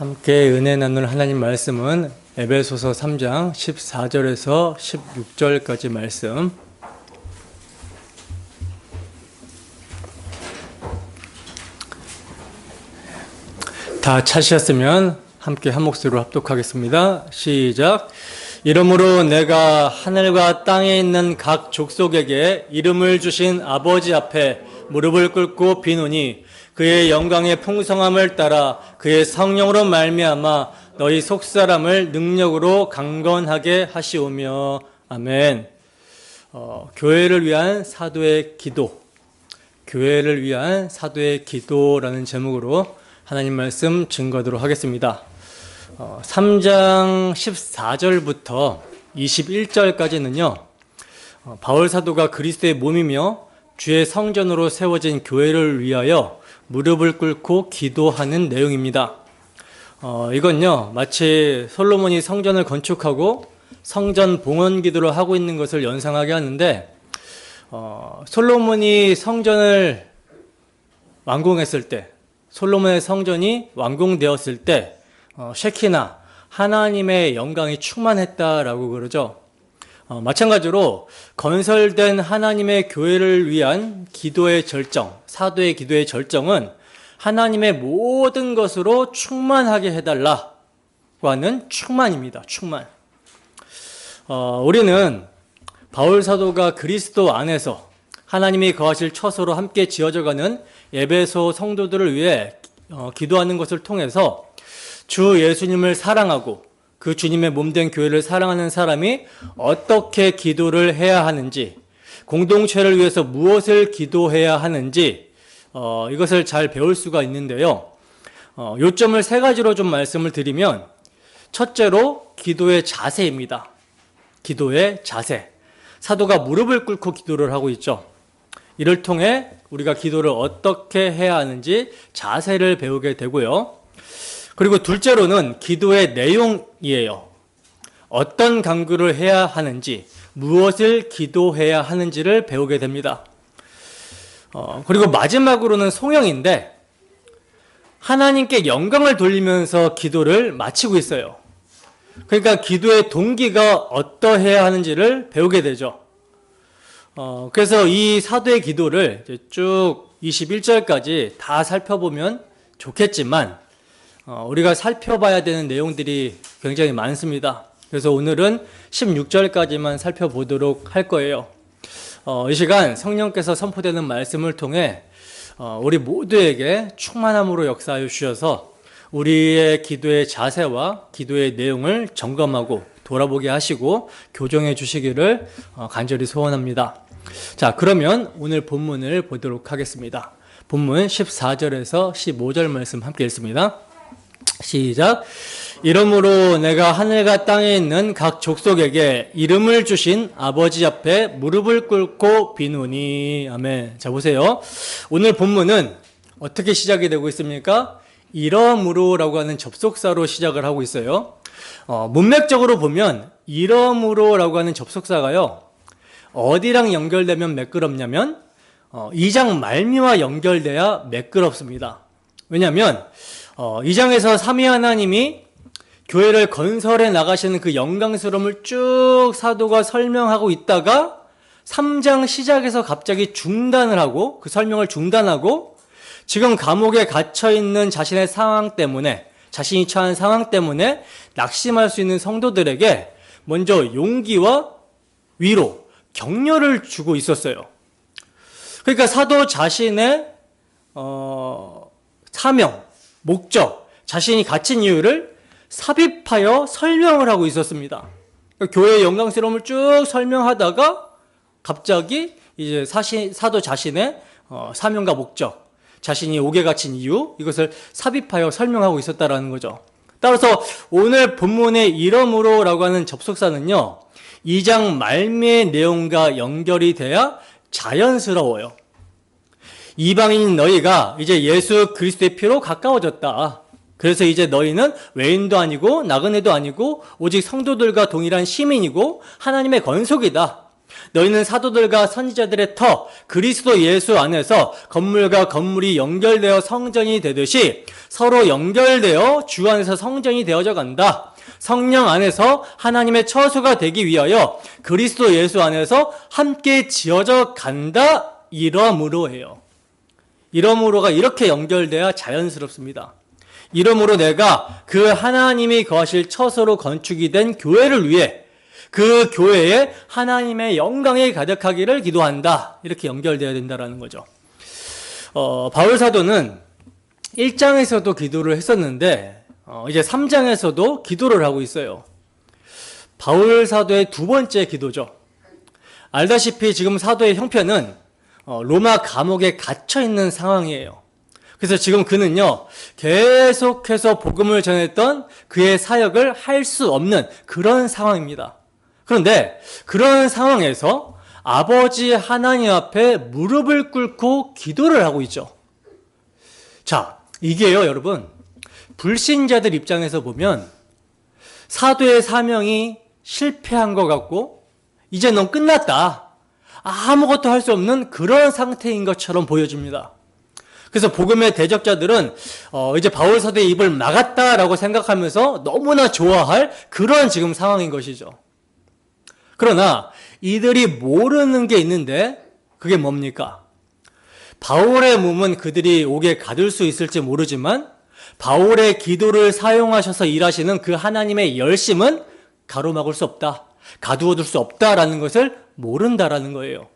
함께 은혜 나눌 하나님 말씀은 에베소서 3장 14절에서 16절까지 말씀. 다 찾으셨으면 함께 한 목소리로 합독하겠습니다. 시작. 이러므로 내가 하늘과 땅에 있는 각 족속에게 이름을 주신 아버지 앞에 무릎을 꿇고 비노니 그의 영광의 풍성함을 따라 그의 성령으로 말미암아 너희 속사람을 능력으로 강건하게 하시오며. 아멘. 교회를 위한 사도의 기도, 교회를 위한 사도의 기도라는 제목으로 하나님 말씀 증거하도록 하겠습니다. 3장 14절부터 21절까지는요, 바울 사도가 그리스도의 몸이며 주의 성전으로 세워진 교회를 위하여 무릎을 꿇고 기도하는 내용입니다. 이건요, 마치 솔로몬이 성전을 건축하고 성전 봉헌 기도를 하고 있는 것을 연상하게 하는데, 솔로몬이 성전을 완공했을 때, 솔로몬의 성전이 완공되었을 때 쉐키나 하나님의 영광이 충만했다라고 그러죠. 마찬가지로 건설된 하나님의 교회를 위한 기도의 절정, 사도의 기도의 절정은 하나님의 모든 것으로 충만하게 해달라고 하는 충만입니다. 충만. 우리는 바울 사도가 그리스도 안에서 하나님이 거하실 처소로 함께 지어져가는 에베소 성도들을 위해 기도하는 것을 통해서 주 예수님을 사랑하고 그 주님의 몸된 교회를 사랑하는 사람이 어떻게 기도를 해야 하는지, 공동체를 위해서 무엇을 기도해야 하는지 이것을 잘 배울 수가 있는데요. 요점을 세 가지로 좀 말씀을 드리면, 첫째로 기도의 자세입니다. 기도의 자세. 사도가 무릎을 꿇고 기도를 하고 있죠. 이를 통해 우리가 기도를 어떻게 해야 하는지 자세를 배우게 되고요. 그리고 둘째로는 기도의 내용이에요. 어떤 간구를 해야 하는지, 무엇을 기도해야 하는지를 배우게 됩니다. 그리고 마지막으로는 송영인데, 하나님께 영광을 돌리면서 기도를 마치고 있어요. 그러니까 기도의 동기가 어떠해야 하는지를 배우게 되죠. 그래서 이 사도의 기도를 쭉 21절까지 다 살펴보면 좋겠지만, 우리가 살펴봐야 되는 내용들이 굉장히 많습니다. 그래서 오늘은 16절까지만 살펴보도록 할 거예요. 이 시간 성령께서 선포되는 말씀을 통해 우리 모두에게 충만함으로 역사하여 주셔서 우리의 기도의 자세와 기도의 내용을 점검하고 돌아보게 하시고 교정해 주시기를 간절히 소원합니다. 자, 그러면 오늘 본문을 보도록 하겠습니다. 본문 14절에서 15절 말씀 함께 읽습니다. 시작. 이러므로 내가 하늘과 땅에 있는 각 족속에게 이름을 주신 아버지 앞에 무릎을 꿇고 비노니. 아멘. 자, 보세요. 오늘 본문은 어떻게 시작이 되고 있습니까? 이러므로라고 하는 접속사로 시작을 하고 있어요. 문맥적으로 보면 이러므로라고 하는 접속사가요, 어디랑 연결되면 매끄럽냐면 2장 말미와 연결돼야 매끄럽습니다. 왜냐하면 2장에서 삼위 하나님이 교회를 건설해 나가시는 그 영광스러움을 쭉 사도가 설명하고 있다가 3장 시작에서 갑자기 중단을 하고, 그 설명을 중단하고, 지금 감옥에 갇혀있는 자신의 상황 때문에, 자신이 처한 상황 때문에 낙심할 수 있는 성도들에게 먼저 용기와 위로, 격려를 주고 있었어요. 그러니까 사도 자신의 사명, 목적, 자신이 갇힌 이유를 삽입하여 설명을 하고 있었습니다. 그러니까 교회의 영광스러움을 쭉 설명하다가 갑자기 이제 사도 자신의 사명과 목적, 자신이 옥에 갇힌 이유, 이것을 삽입하여 설명하고 있었다라는 거죠. 따라서 오늘 본문의 이러므로라고 하는 접속사는요, 2장 말미의 내용과 연결이 돼야 자연스러워요. 이방인인 너희가 이제 예수 그리스도의 피로 가까워졌다. 그래서 이제 너희는 외인도 아니고 나그네도 아니고 오직 성도들과 동일한 시민이고 하나님의 건속이다. 너희는 사도들과 선지자들의 터 그리스도 예수 안에서 건물과 건물이 연결되어 성전이 되듯이 서로 연결되어 주 안에서 성전이 되어져 간다. 성령 안에서 하나님의 처소가 되기 위하여 그리스도 예수 안에서 함께 지어져 간다. 이러므로 해요. 이러므로가 이렇게 연결돼야 자연스럽습니다. 이러므로 내가 그 하나님이 거하실 처소로 건축이 된 교회를 위해 그 교회에 하나님의 영광이 가득하기를 기도한다. 이렇게 연결돼야 된다는 거죠. 바울 사도는 1장에서도 기도를 했었는데 이제 3장에서도 기도를 하고 있어요. 바울 사도의 두 번째 기도죠. 알다시피 지금 사도의 형편은 로마 감옥에 갇혀 있는 상황이에요. 그래서 지금 그는요, 계속해서 복음을 전했던 그의 사역을 할 수 없는 그런 상황입니다. 그런데 그런 상황에서 아버지 하나님 앞에 무릎을 꿇고 기도를 하고 있죠. 자, 이게요, 여러분, 불신자들 입장에서 보면 사도의 사명이 실패한 것 같고 이제 넌 끝났다. 아무것도 할 수 없는 그런 상태인 것처럼 보여집니다. 그래서 복음의 대적자들은 이제 바울 사도의 입을 막았다라고 생각하면서 너무나 좋아할 그런 지금 상황인 것이죠. 그러나 이들이 모르는 게 있는데 그게 뭡니까? 바울의 몸은 그들이 옥에 가둘 수 있을지 모르지만 바울의 기도를 사용하셔서 일하시는 그 하나님의 열심은 가로막을 수 없다. 가두어둘 수 없다라는 것을 모른다라는 거예요.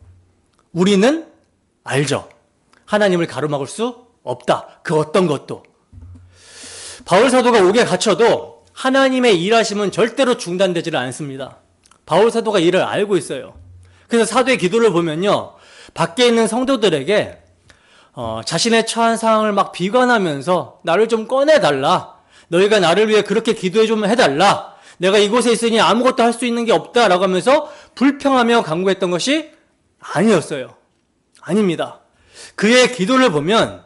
우리는 알죠. 하나님을 가로막을 수 없다. 그 어떤 것도. 바울 사도가 옥에 갇혀도 하나님의 일하심은 절대로 중단되지를 않습니다. 바울 사도가 이를 알고 있어요. 그래서 사도의 기도를 보면요, 밖에 있는 성도들에게 자신의 처한 상황을 막 비관하면서 나를 좀 꺼내달라. 너희가 나를 위해 그렇게 기도해 좀 해달라. 내가 이곳에 있으니 아무것도 할 수 있는 게 없다라고 하면서 불평하며 간구했던 것이 아니었어요. 아닙니다. 그의 기도를 보면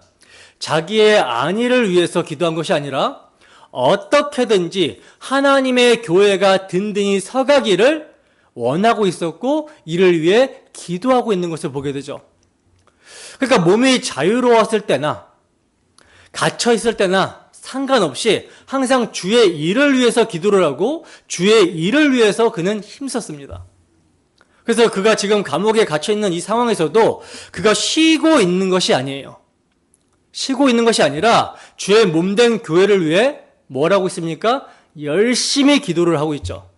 자기의 안위를 위해서 기도한 것이 아니라 어떻게든지 하나님의 교회가 든든히 서가기를 원하고 있었고 이를 위해 기도하고 있는 것을 보게 되죠. 그러니까 몸이 자유로웠을 때나 갇혀 있을 때나 상관없이 항상 주의 일을 위해서 기도를 하고 주의 일을 위해서 그는 힘썼습니다. 그래서 그가 지금 감옥에 갇혀 있는 이 상황에서도 그가 쉬고 있는 것이 아니에요. 쉬고 있는 것이 아니라 주의 몸된 교회를 위해 뭘 하고 있습니까? 열심히 기도를 하고 있죠.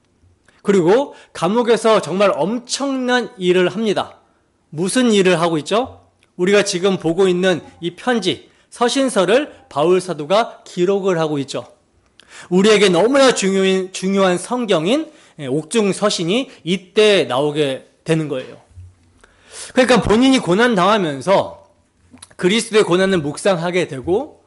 그리고 감옥에서 정말 엄청난 일을 합니다. 무슨 일을 하고 있죠? 우리가 지금 보고 있는 이 편지, 서신서를 바울 사도가 기록을 하고 있죠. 우리에게 너무나 중요한 성경인 옥중 서신이 이때 나오게 되는 거예요. 그러니까 본인이 고난당하면서 그리스도의 고난을 묵상하게 되고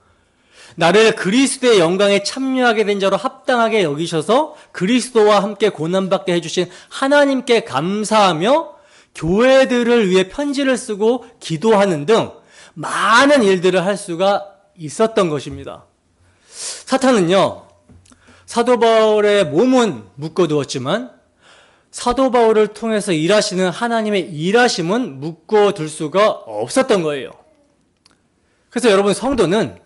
나를 그리스도의 영광에 참여하게 된 자로 합당하게 여기셔서 그리스도와 함께 고난받게 해주신 하나님께 감사하며 교회들을 위해 편지를 쓰고 기도하는 등 많은 일들을 할 수가 있었던 것입니다. 사탄은요, 사도 바울의 몸은 묶어두었지만 사도 바울을 통해서 일하시는 하나님의 일하심은 묶어둘 수가 없었던 거예요. 그래서 여러분, 성도는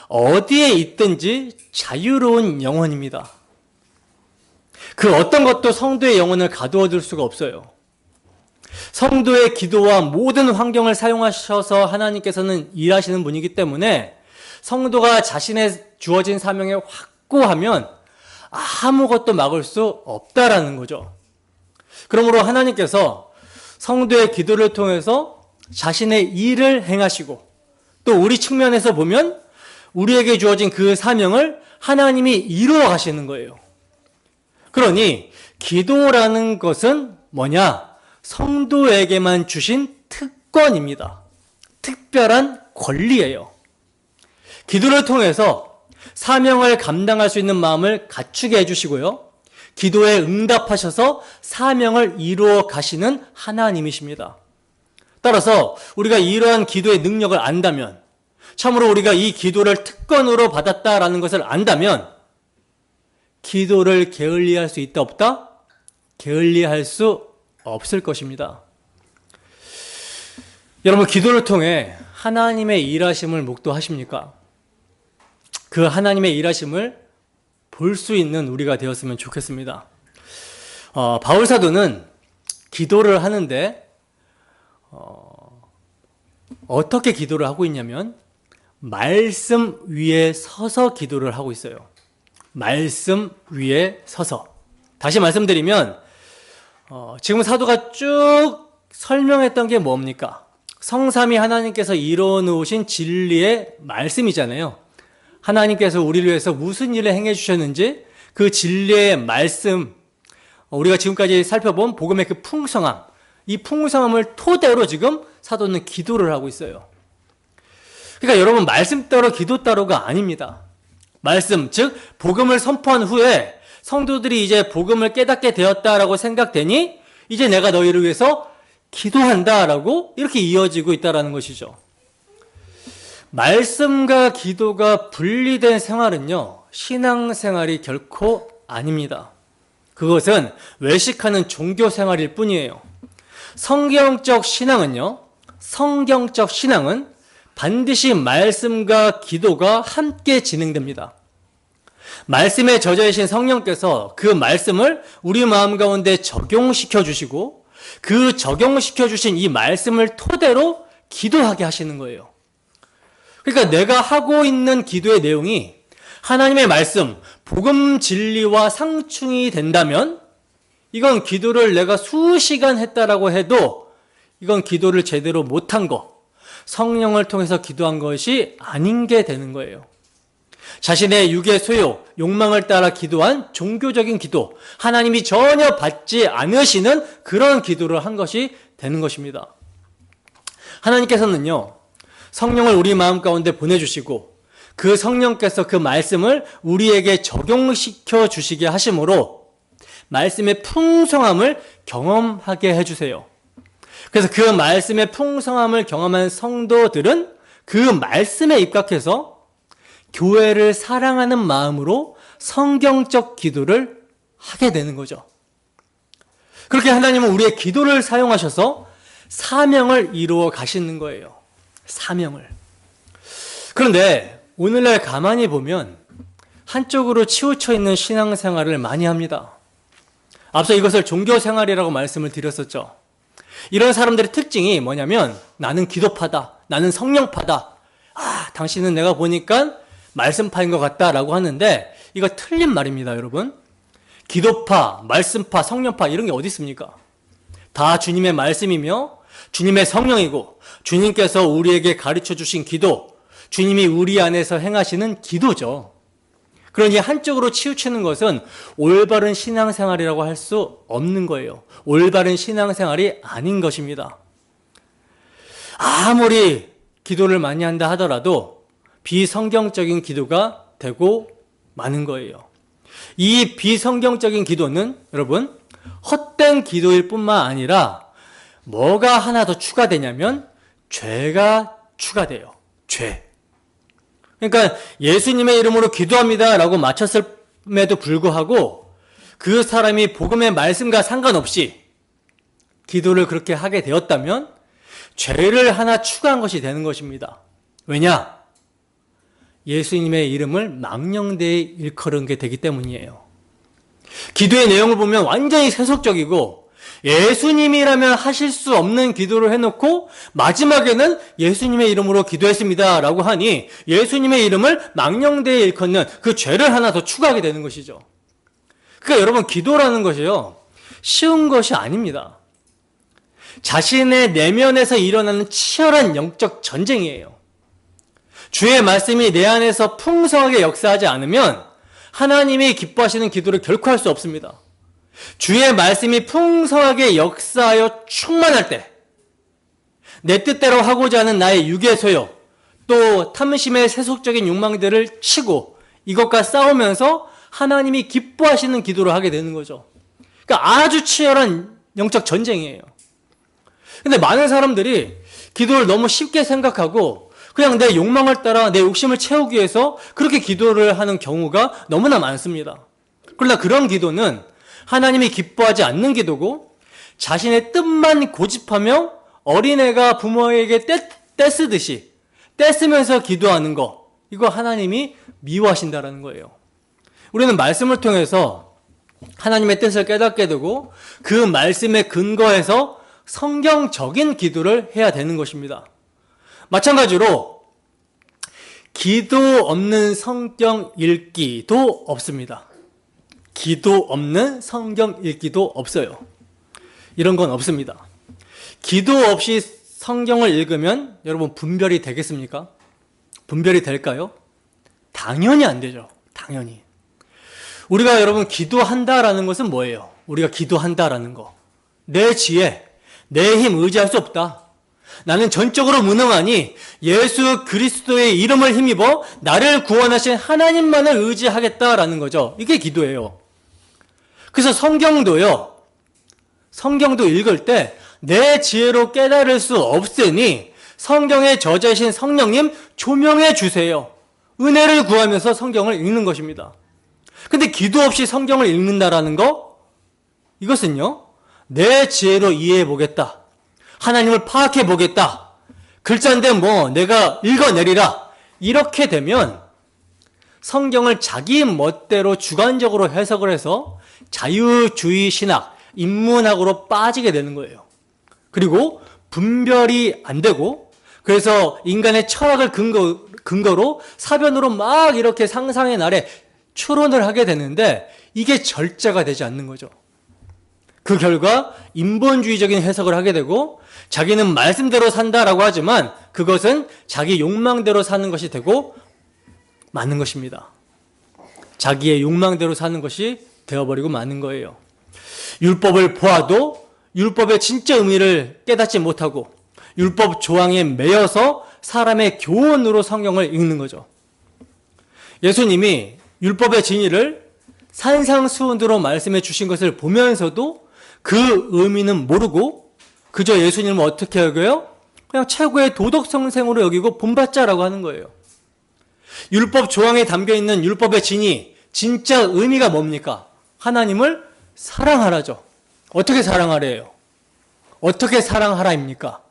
어디에 있든지 자유로운 영혼입니다. 그 어떤 것도 성도의 영혼을 가두어둘 수가 없어요. 성도의 기도와 모든 환경을 사용하셔서 하나님께서는 일하시는 분이기 때문에 성도가 자신의 주어진 사명에 확고하면 아무것도 막을 수 없다라는 거죠. 그러므로 하나님께서 성도의 기도를 통해서 자신의 일을 행하시고 또 우리 측면에서 보면 우리에게 주어진 그 사명을 하나님이 이루어 가시는 거예요. 그러니 기도라는 것은 뭐냐? 성도에게만 주신 특권입니다. 특별한 권리예요. 기도를 통해서 사명을 감당할 수 있는 마음을 갖추게 해주시고요. 기도에 응답하셔서 사명을 이루어 가시는 하나님이십니다. 따라서 우리가 이러한 기도의 능력을 안다면, 참으로 우리가 이 기도를 특권으로 받았다라는 것을 안다면 기도를 게을리할 수 있다 없다? 게을리할 수 없을 것입니다. 여러분, 기도를 통해 하나님의 일하심을 목도하십니까? 그 하나님의 일하심을 볼 수 있는 우리가 되었으면 좋겠습니다. 바울 사도는 기도를 하는데 어떻게 기도를 하고 있냐면 말씀 위에 서서 기도를 하고 있어요. 말씀 위에 서서. 다시 말씀드리면 지금 사도가 쭉 설명했던 게 뭡니까? 성삼위 하나님께서 이루어 놓으신 진리의 말씀이잖아요. 하나님께서 우리를 위해서 무슨 일을 행해 주셨는지 그 진리의 말씀, 우리가 지금까지 살펴본 복음의 그 풍성함, 이 풍성함을 토대로 지금 사도는 기도를 하고 있어요. 그러니까 여러분, 말씀 따로 기도 따로가 아닙니다. 말씀, 즉 복음을 선포한 후에 성도들이 이제 복음을 깨닫게 되었다라고 생각되니 이제 내가 너희를 위해서 기도한다라고 이렇게 이어지고 있다라는 것이죠. 말씀과 기도가 분리된 생활은요, 신앙생활이 결코 아닙니다. 그것은 외식하는 종교 생활일 뿐이에요. 성경적 신앙은 반드시 말씀과 기도가 함께 진행됩니다. 말씀에 젖어계신 성령께서 그 말씀을 우리 마음 가운데 적용시켜 주시고 그 적용시켜 주신 이 말씀을 토대로 기도하게 하시는 거예요. 그러니까 내가 하고 있는 기도의 내용이 하나님의 말씀, 복음 진리와 상충이 된다면 이건 기도를 내가 수시간 했다라고 해도 이건 기도를 제대로 못한 거, 성령을 통해서 기도한 것이 아닌 게 되는 거예요. 자신의 육의 소요, 욕망을 따라 기도한 종교적인 기도, 하나님이 전혀 받지 않으시는 그런 기도를 한 것이 되는 것입니다. 하나님께서는요, 성령을 우리 마음 가운데 보내주시고 그 성령께서 그 말씀을 우리에게 적용시켜 주시게 하심으로 말씀의 풍성함을 경험하게 해주세요. 그래서 그 말씀의 풍성함을 경험한 성도들은 그 말씀에 입각해서 교회를 사랑하는 마음으로 성경적 기도를 하게 되는 거죠. 그렇게 하나님은 우리의 기도를 사용하셔서 사명을 이루어 가시는 거예요. 사명을. 그런데 오늘날 가만히 보면 한쪽으로 치우쳐 있는 신앙생활을 많이 합니다. 앞서 이것을 종교생활이라고 말씀을 드렸었죠. 이런 사람들의 특징이 뭐냐면 나는 기도파다, 나는 성령파다, 당신은 내가 보니까 말씀파인 것 같다라고 하는데 이거 틀린 말입니다, 여러분. 기도파, 말씀파, 성령파 이런 게 어디 있습니까? 다 주님의 말씀이며 주님의 성령이고 주님께서 우리에게 가르쳐 주신 기도, 주님이 우리 안에서 행하시는 기도죠. 그러니 한쪽으로 치우치는 것은 올바른 신앙생활이라고 할 수 없는 거예요. 올바른 신앙생활이 아닌 것입니다. 아무리 기도를 많이 한다 하더라도 비성경적인 기도가 되고 마는 거예요. 이 비성경적인 기도는 여러분 헛된 기도일 뿐만 아니라 뭐가 하나 더 추가되냐면 죄가 추가돼요. 죄. 그러니까 예수님의 이름으로 기도합니다 라고 마쳤음에도 불구하고 그 사람이 복음의 말씀과 상관없이 기도를 그렇게 하게 되었다면 죄를 하나 추가한 것이 되는 것입니다. 왜냐? 예수님의 이름을 망령되이 일컬은 게 되기 때문이에요. 기도의 내용을 보면 완전히 세속적이고 예수님이라면 하실 수 없는 기도를 해놓고 마지막에는 예수님의 이름으로 기도했습니다 라고 하니 예수님의 이름을 망령되이 일컫는 그 죄를 하나 더 추가하게 되는 것이죠. 그러니까 여러분 기도라는 것이요 쉬운 것이 아닙니다. 자신의 내면에서 일어나는 치열한 영적 전쟁이에요. 주의 말씀이 내 안에서 풍성하게 역사하지 않으면 하나님이 기뻐하시는 기도를 결코 할 수 없습니다. 주의 말씀이 풍성하게 역사하여 충만할 때 내 뜻대로 하고자 하는 나의 육의 소요 또 탐심의 세속적인 욕망들을 치고 이것과 싸우면서 하나님이 기뻐하시는 기도를 하게 되는 거죠. 그러니까 아주 치열한 영적 전쟁이에요. 근데 많은 사람들이 기도를 너무 쉽게 생각하고 그냥 내 욕망을 따라 내 욕심을 채우기 위해서 그렇게 기도를 하는 경우가 너무나 많습니다. 그러나 그런 기도는 하나님이 기뻐하지 않는 기도고 자신의 뜻만 고집하며 어린애가 부모에게 떼쓰듯이 떼쓰면서 기도하는 거, 이거 하나님이 미워하신다라는 거예요. 우리는 말씀을 통해서 하나님의 뜻을 깨닫게 되고 그 말씀에 근거해서 성경적인 기도를 해야 되는 것입니다. 마찬가지로 기도 없는 성경 읽기도 없습니다. 기도 없는 성경 읽기도 없어요. 이런 건 없습니다. 기도 없이 성경을 읽으면 여러분 분별이 되겠습니까? 분별이 될까요? 당연히 안 되죠. 당연히. 우리가 여러분 기도한다라는 것은 뭐예요? 우리가 기도한다라는 거. 내 지혜, 내 힘 의지할 수 없다. 나는 전적으로 무능하니 예수 그리스도의 이름을 힘입어 나를 구원하신 하나님만을 의지하겠다라는 거죠. 이게 기도예요. 그래서 성경도 읽을 때 내 지혜로 깨달을 수 없으니 성경의 저자이신 성령님 조명해 주세요. 은혜를 구하면서 성경을 읽는 것입니다. 근데 기도 없이 성경을 읽는다라는 거, 이것은요, 내 지혜로 이해해 보겠다. 하나님을 파악해 보겠다. 글자인데 뭐 내가 읽어내리라. 이렇게 되면 성경을 자기 멋대로 주관적으로 해석을 해서 자유주의 신학, 인문학으로 빠지게 되는 거예요. 그리고 분별이 안 되고, 그래서 인간의 철학을 근거로 사변으로 막 이렇게 상상의 날에 추론을 하게 되는데 이게 절제가 되지 않는 거죠. 그 결과 인본주의적인 해석을 하게 되고 자기는 말씀대로 산다라고 하지만 그것은 자기 욕망대로 사는 것이 되고 마는 것입니다. 자기의 욕망대로 사는 것이 되어버리고 마는 거예요. 율법을 보아도 율법의 진짜 의미를 깨닫지 못하고 율법 조항에 매여서 사람의 교훈으로 성경을 읽는 거죠. 예수님이 율법의 진리를 산상수훈으로 말씀해 주신 것을 보면서도 그 의미는 모르고 그저 예수님을 어떻게 여겨요? 그냥 최고의 도덕성생으로 여기고 본받자라고 하는 거예요. 율법 조항에 담겨있는 율법의 진리, 진짜 의미가 뭡니까? 하나님을 사랑하라죠. 어떻게 사랑하래요? 어떻게 사랑하라입니까?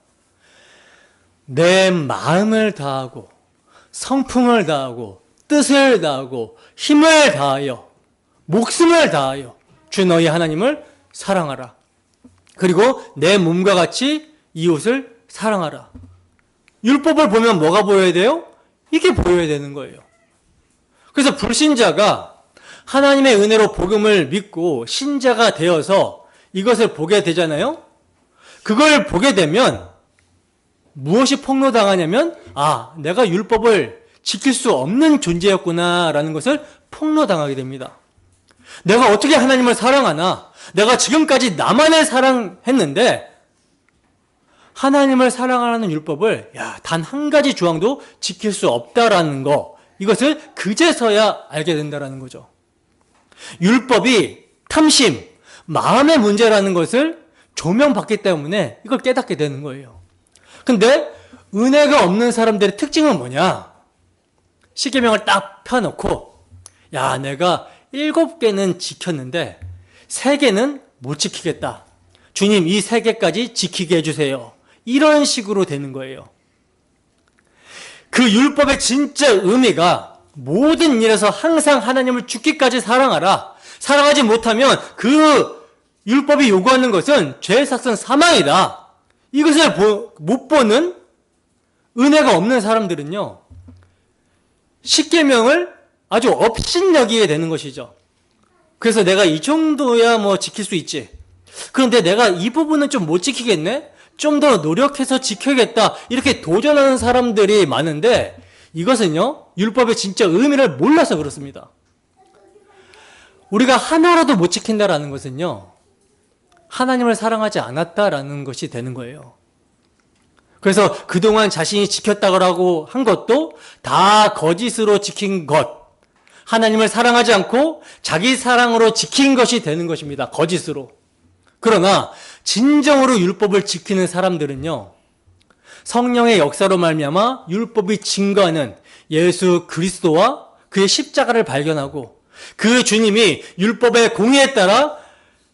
내 마음을 다하고 성품을 다하고 뜻을 다하고 힘을 다하여 목숨을 다하여 주 너희 하나님을 사랑하라. 그리고 내 몸과 같이 이웃을 사랑하라. 율법을 보면 뭐가 보여야 돼요? 이게 보여야 되는 거예요. 그래서 불신자가 하나님의 은혜로 복음을 믿고 신자가 되어서 이것을 보게 되잖아요. 그걸 보게 되면 무엇이 폭로당하냐면 내가 율법을 지킬 수 없는 존재였구나라는 것을 폭로당하게 됩니다. 내가 어떻게 하나님을 사랑하나? 내가 지금까지 나만을 사랑했는데 하나님을 사랑하라는 율법을 단 한 가지 조항도 지킬 수 없다라는 거, 이것을 그제서야 알게 된다라는 거죠. 율법이 탐심, 마음의 문제라는 것을 조명받기 때문에 이걸 깨닫게 되는 거예요. 근데 은혜가 없는 사람들의 특징은 뭐냐? 십계명을 딱 펴놓고 내가 7개는 지켰는데 3개는 못 지키겠다. 주님 이 3개까지 지키게 해주세요. 이런 식으로 되는 거예요. 그 율법의 진짜 의미가 모든 일에서 항상 하나님을 죽기까지 사랑하라. 사랑하지 못하면 그 율법이 요구하는 것은 죄의 삭은 사망이다. 이것을 못 보는 은혜가 없는 사람들은요, 십계명을 아주 업신여기게 되는 것이죠. 그래서 내가 이 정도야 지킬 수 있지. 그런데 내가 이 부분은 좀 못 지키겠네? 좀 더 노력해서 지켜야겠다. 이렇게 도전하는 사람들이 많은데 이것은요, 율법의 진짜 의미를 몰라서 그렇습니다. 우리가 하나라도 못 지킨다라는 것은요, 하나님을 사랑하지 않았다라는 것이 되는 거예요. 그래서 그동안 자신이 지켰다고 한 것도 다 거짓으로 지킨 것, 하나님을 사랑하지 않고 자기 사랑으로 지킨 것이 되는 것입니다. 거짓으로. 그러나 진정으로 율법을 지키는 사람들은요, 성령의 역사로 말미암아 율법이 증거하는 예수 그리스도와 그의 십자가를 발견하고 그 주님이 율법의 공의에 따라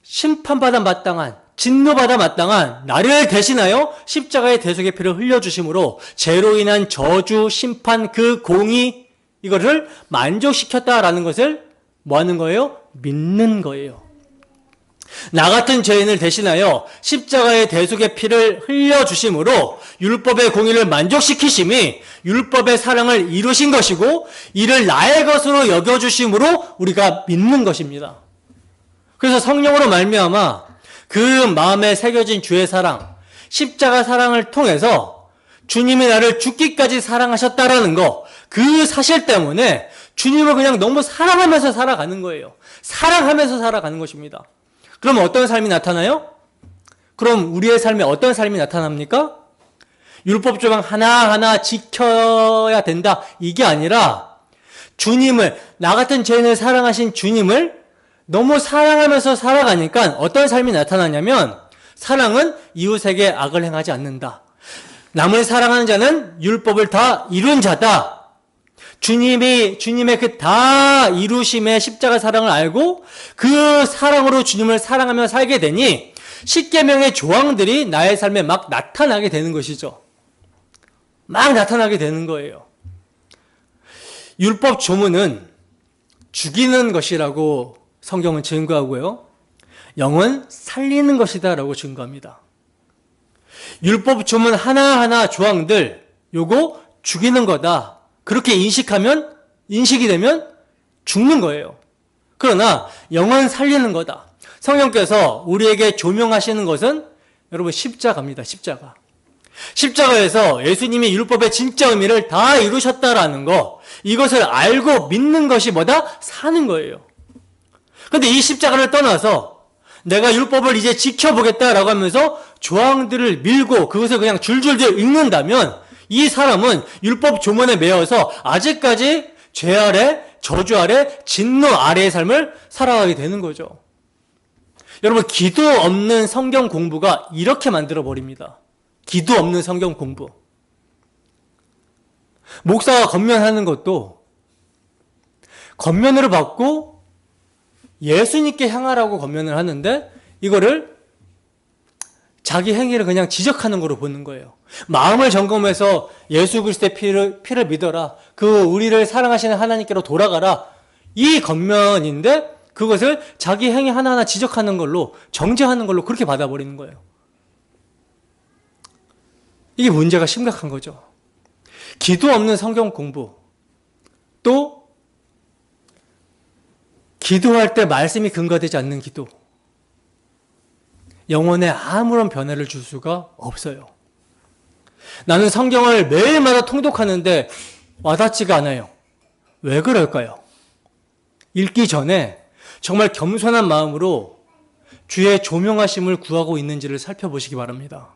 심판받아 마땅한 진노받아 마땅한 나를 대신하여 십자가의 대속의 피를 흘려주심으로 죄로 인한 저주, 심판, 그 공의 이거를 만족시켰다라는 것을 뭐 하는 거예요? 믿는 거예요. 나 같은 죄인을 대신하여 십자가의 대속의 피를 흘려주심으로 율법의 공의를 만족시키심이 율법의 사랑을 이루신 것이고 이를 나의 것으로 여겨주심으로 우리가 믿는 것입니다. 그래서 성령으로 말미암아 그 마음에 새겨진 주의 사랑, 십자가 사랑을 통해서 주님이 나를 죽기까지 사랑하셨다라는 거, 그 사실 때문에 주님을 그냥 너무 사랑하면서 살아가는 거예요. 사랑하면서 살아가는 것입니다. 그럼 어떤 삶이 나타나요? 그럼 우리의 삶에 어떤 삶이 나타납니까? 율법 조항 하나하나 지켜야 된다. 이게 아니라 주님을, 나 같은 죄인을 사랑하신 주님을 너무 사랑하면서 살아가니까 어떤 삶이 나타나냐면 사랑은 이웃에게 악을 행하지 않는다. 남을 사랑하는 자는 율법을 다 이룬 자다. 주님의 그 다 이루심의 십자가 사랑을 알고 그 사랑으로 주님을 사랑하며 살게 되니 십계명의 조항들이 나의 삶에 막 나타나게 되는 것이죠. 막 나타나게 되는 거예요. 율법 조문은 죽이는 것이라고 성경은 증거하고요. 영은 살리는 것이다 라고 증거합니다. 율법 조문 하나하나 조항들 요거 죽이는 거다. 그렇게 인식이 되면 죽는 거예요. 그러나 영은 살리는 거다. 성령께서 우리에게 조명하시는 것은 여러분 십자가입니다. 십자가. 십자가에서 예수님이 율법의 진짜 의미를 다 이루셨다라는 거, 이것을 알고 믿는 것이 뭐다? 사는 거예요. 그런데 이 십자가를 떠나서 내가 율법을 이제 지켜보겠다라고 하면서 조항들을 밀고 그것을 그냥 줄줄줄 읽는다면 이 사람은 율법 조문에 매여서 아직까지 죄 아래, 저주 아래, 진노 아래의 삶을 살아가게 되는 거죠. 여러분, 기도 없는 성경 공부가 이렇게 만들어버립니다. 기도 없는 성경 공부. 목사가 권면하는 것도 권면으로 받고 예수님께 향하라고 권면을 하는데 이거를 자기 행위를 그냥 지적하는 거로 보는 거예요. 마음을 점검해서 예수 그리스도의 피를 믿어라. 그 우리를 사랑하시는 하나님께로 돌아가라. 이 권면인데 그것을 자기 행위 하나하나 지적하는 걸로, 정죄하는 걸로 그렇게 받아버리는 거예요. 이게 문제가 심각한 거죠. 기도 없는 성경 공부, 또 기도할 때 말씀이 근거되지 않는 기도, 영혼에 아무런 변화를 줄 수가 없어요. 나는 성경을 매일마다 통독하는데 와닿지가 않아요. 왜 그럴까요? 읽기 전에 정말 겸손한 마음으로 주의 조명하심을 구하고 있는지를 살펴보시기 바랍니다.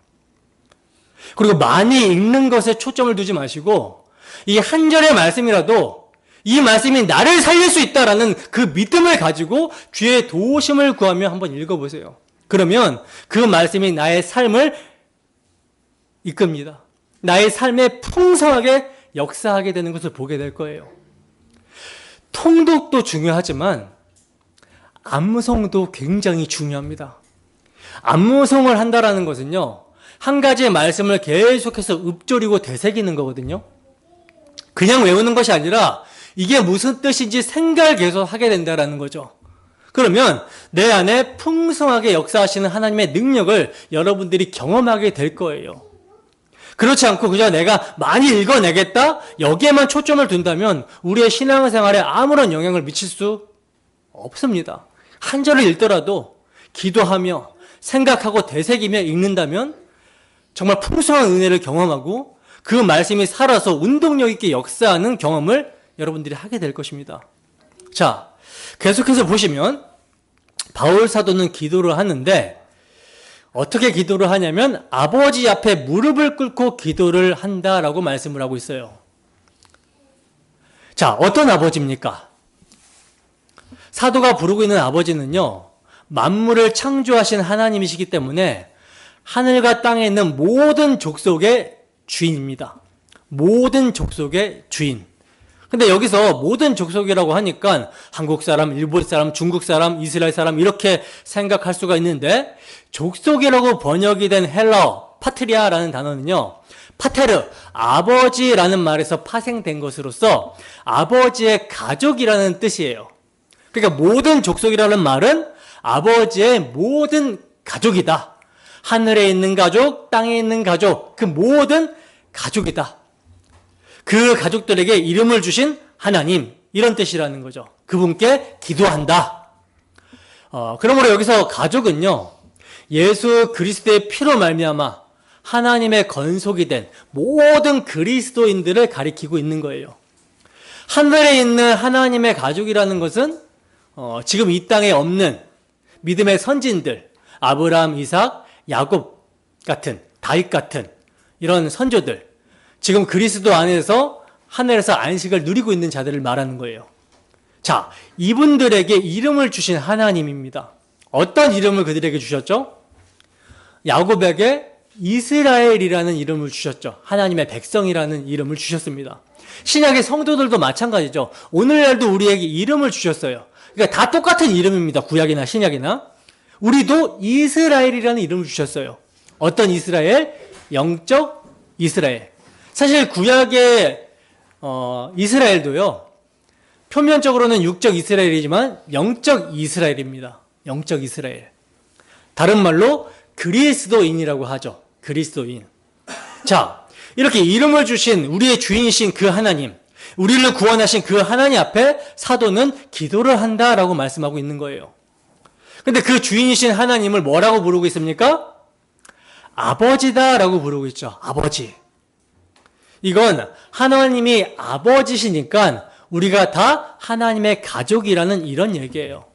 그리고 많이 읽는 것에 초점을 두지 마시고 이 한 절의 말씀이라도 이 말씀이 나를 살릴 수 있다라는 그 믿음을 가지고 주의 도우심을 구하며 한번 읽어보세요. 그러면 그 말씀이 나의 삶을 이끕니다. 나의 삶에 풍성하게 역사하게 되는 것을 보게 될 거예요. 통독도 중요하지만 암송도 굉장히 중요합니다. 암송을 한다라는 것은요, 한 가지의 말씀을 계속해서 읊조리고 되새기는 거거든요. 그냥 외우는 것이 아니라 이게 무슨 뜻인지 생각을 계속 하게 된다라는 거죠. 그러면 내 안에 풍성하게 역사하시는 하나님의 능력을 여러분들이 경험하게 될 거예요. 그렇지 않고 그냥 내가 많이 읽어내겠다? 여기에만 초점을 둔다면 우리의 신앙생활에 아무런 영향을 미칠 수 없습니다. 한 절을 읽더라도 기도하며 생각하고 되새기며 읽는다면 정말 풍성한 은혜를 경험하고 그 말씀이 살아서 운동력 있게 역사하는 경험을 여러분들이 하게 될 것입니다. 자, 계속해서 보시면 바울 사도는 기도를 하는데 어떻게 기도를 하냐면 아버지 앞에 무릎을 꿇고 기도를 한다라고 말씀을 하고 있어요. 자, 어떤 아버지입니까? 사도가 부르고 있는 아버지는요, 만물을 창조하신 하나님이시기 때문에 하늘과 땅에 있는 모든 족속의 주인입니다. 모든 족속의 주인. 근데 여기서 모든 족속이라고 하니까 한국 사람, 일본 사람, 중국 사람, 이스라엘 사람 이렇게 생각할 수가 있는데 족속이라고 번역이 된 헬라어 파트리아라는 단어는요. 파테르, 아버지라는 말에서 파생된 것으로서 아버지의 가족이라는 뜻이에요. 그러니까 모든 족속이라는 말은 아버지의 모든 가족이다. 하늘에 있는 가족, 땅에 있는 가족, 그 모든 가족이다. 그 가족들에게 이름을 주신 하나님, 이런 뜻이라는 거죠. 그분께 기도한다. 그러므로 여기서 가족은요, 예수 그리스도의 피로 말미암아 하나님의 건속이 된 모든 그리스도인들을 가리키고 있는 거예요. 하늘에 있는 하나님의 가족이라는 것은 지금 이 땅에 없는 믿음의 선진들, 아브라함, 이삭, 야곱 같은, 다윗 같은 이런 선조들, 지금 그리스도 안에서 하늘에서 안식을 누리고 있는 자들을 말하는 거예요. 자, 이분들에게 이름을 주신 하나님입니다. 어떤 이름을 그들에게 주셨죠? 야곱에게 이스라엘이라는 이름을 주셨죠. 하나님의 백성이라는 이름을 주셨습니다. 신약의 성도들도 마찬가지죠. 오늘날도 우리에게 이름을 주셨어요. 그러니까 다 똑같은 이름입니다. 구약이나 신약이나. 우리도 이스라엘이라는 이름을 주셨어요. 어떤 이스라엘? 영적 이스라엘. 사실 구약의 이스라엘도요. 표면적으로는 육적 이스라엘이지만 영적 이스라엘입니다. 영적 이스라엘. 다른 말로 그리스도인이라고 하죠. 그리스도인. 자, 이렇게 이름을 주신 우리의 주인이신 그 하나님, 우리를 구원하신 그 하나님 앞에 사도는 기도를 한다라고 말씀하고 있는 거예요. 근데 그 주인이신 하나님을 뭐라고 부르고 있습니까? 아버지다라고 부르고 있죠. 아버지. 이건 하나님이 아버지시니까 우리가 다 하나님의 가족이라는 이런 얘기예요.